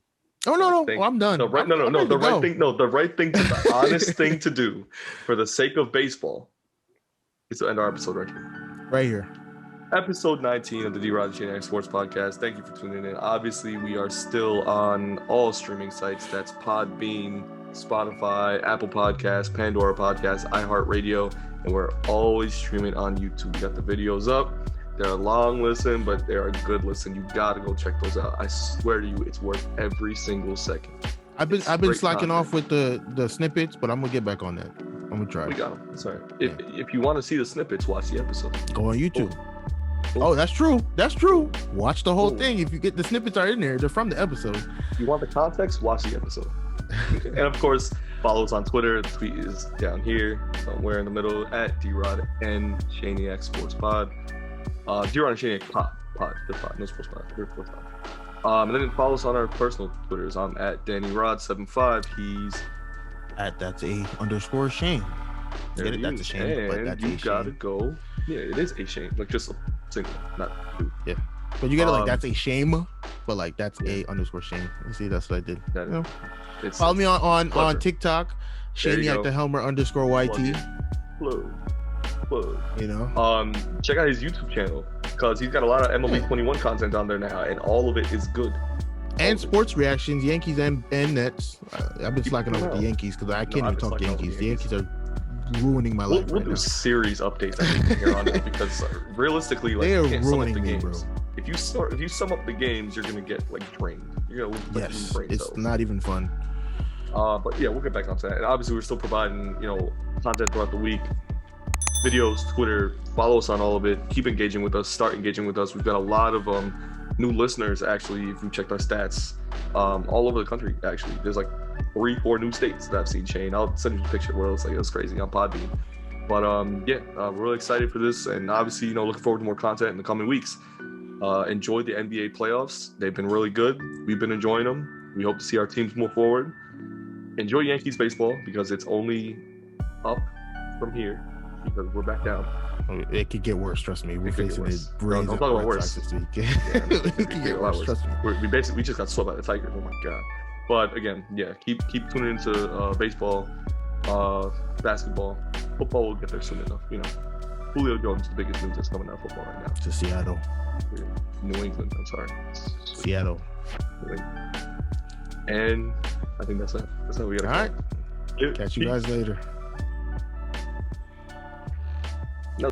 Oh no, I'm done. The right thing, the honest thing to do for the sake of baseball is to end our episode right here. Right here. Episode 19 of the DROD Sports Podcast. Thank you for tuning in. Obviously, we are still on all streaming sites. That's Podbean, Spotify, Apple Podcasts, Pandora Podcasts, iHeartRadio, and we're always streaming on YouTube. We got the videos up. They're a long listen, but they're a good listen. You gotta go check those out. I swear to you, it's worth every single second. I've been slacking off with the snippets, but I'm gonna get back on that. I'm gonna try. We got them. Sorry. If you want to see the snippets, watch the episode. Go on YouTube. Oh, that's true. Watch the whole thing. If you get the snippets are in there, they're from the episode. If you want the context, watch the episode. And of course, follow us on Twitter. The tweet is down here, somewhere in the middle, at DROD and Shaniac Sports Pod. DROD and Shaniac Pod, no Sports Pod, Sports Pod. And then follow us on our personal Twitters. I'm at DannyRod75. He's at _Shane. Get it? That's a Shane, but that's you gotta go. Yeah, it is a Shane, like just a single, not two. Yeah, but you gotta like that's a shame, but like that's a _Shane. You see, that's what I did. That, you know? Follow me on TikTok, Shaniac the Helmer _YT. Plug. You know, check out his YouTube channel because he's got a lot of MLB 21 content on there now, and all of it is good. And sports reactions, Yankees and Nets. I've been slacking up with the Yankees because I can't even talk Yankees. The Yankees are ruining my life. We'll do series updates I think from here on out because realistically, like, they are you can't ruining sum up the me, games. bro. If you sum up the games, you're gonna get like drained. You're gonna lose yes, brain it's cells. not even fun. But yeah, we'll get back onto that. And obviously, we're still providing content throughout the week, videos, Twitter. Follow us on all of it. Keep engaging with us. Start engaging with us. We've got a lot of new listeners actually. If you checked our stats, all over the country. Actually, there's like 3-4 new states that I've seen. Shane, I'll send you a picture where it's like it's crazy on Podbean. But we're really excited for this, and obviously, looking forward to more content in the coming weeks. Enjoy the NBA playoffs. They've been really good. We've been enjoying them. We hope to see our teams move forward. Enjoy Yankees baseball because it's only up from here because we're back down. It could get worse, trust me. We're facing it. Don't talk about worse. This week. It could get worse, trust me. We just got swept by the Tigers. Oh my god! But again, yeah, keep tuning into baseball, basketball, football will get there soon enough. Julio Jones is the biggest news that's coming out of football right now. To Seattle, New England. I'm sorry, Seattle. And I think that's it. That's how we gotta. All right. Catch you guys later. No.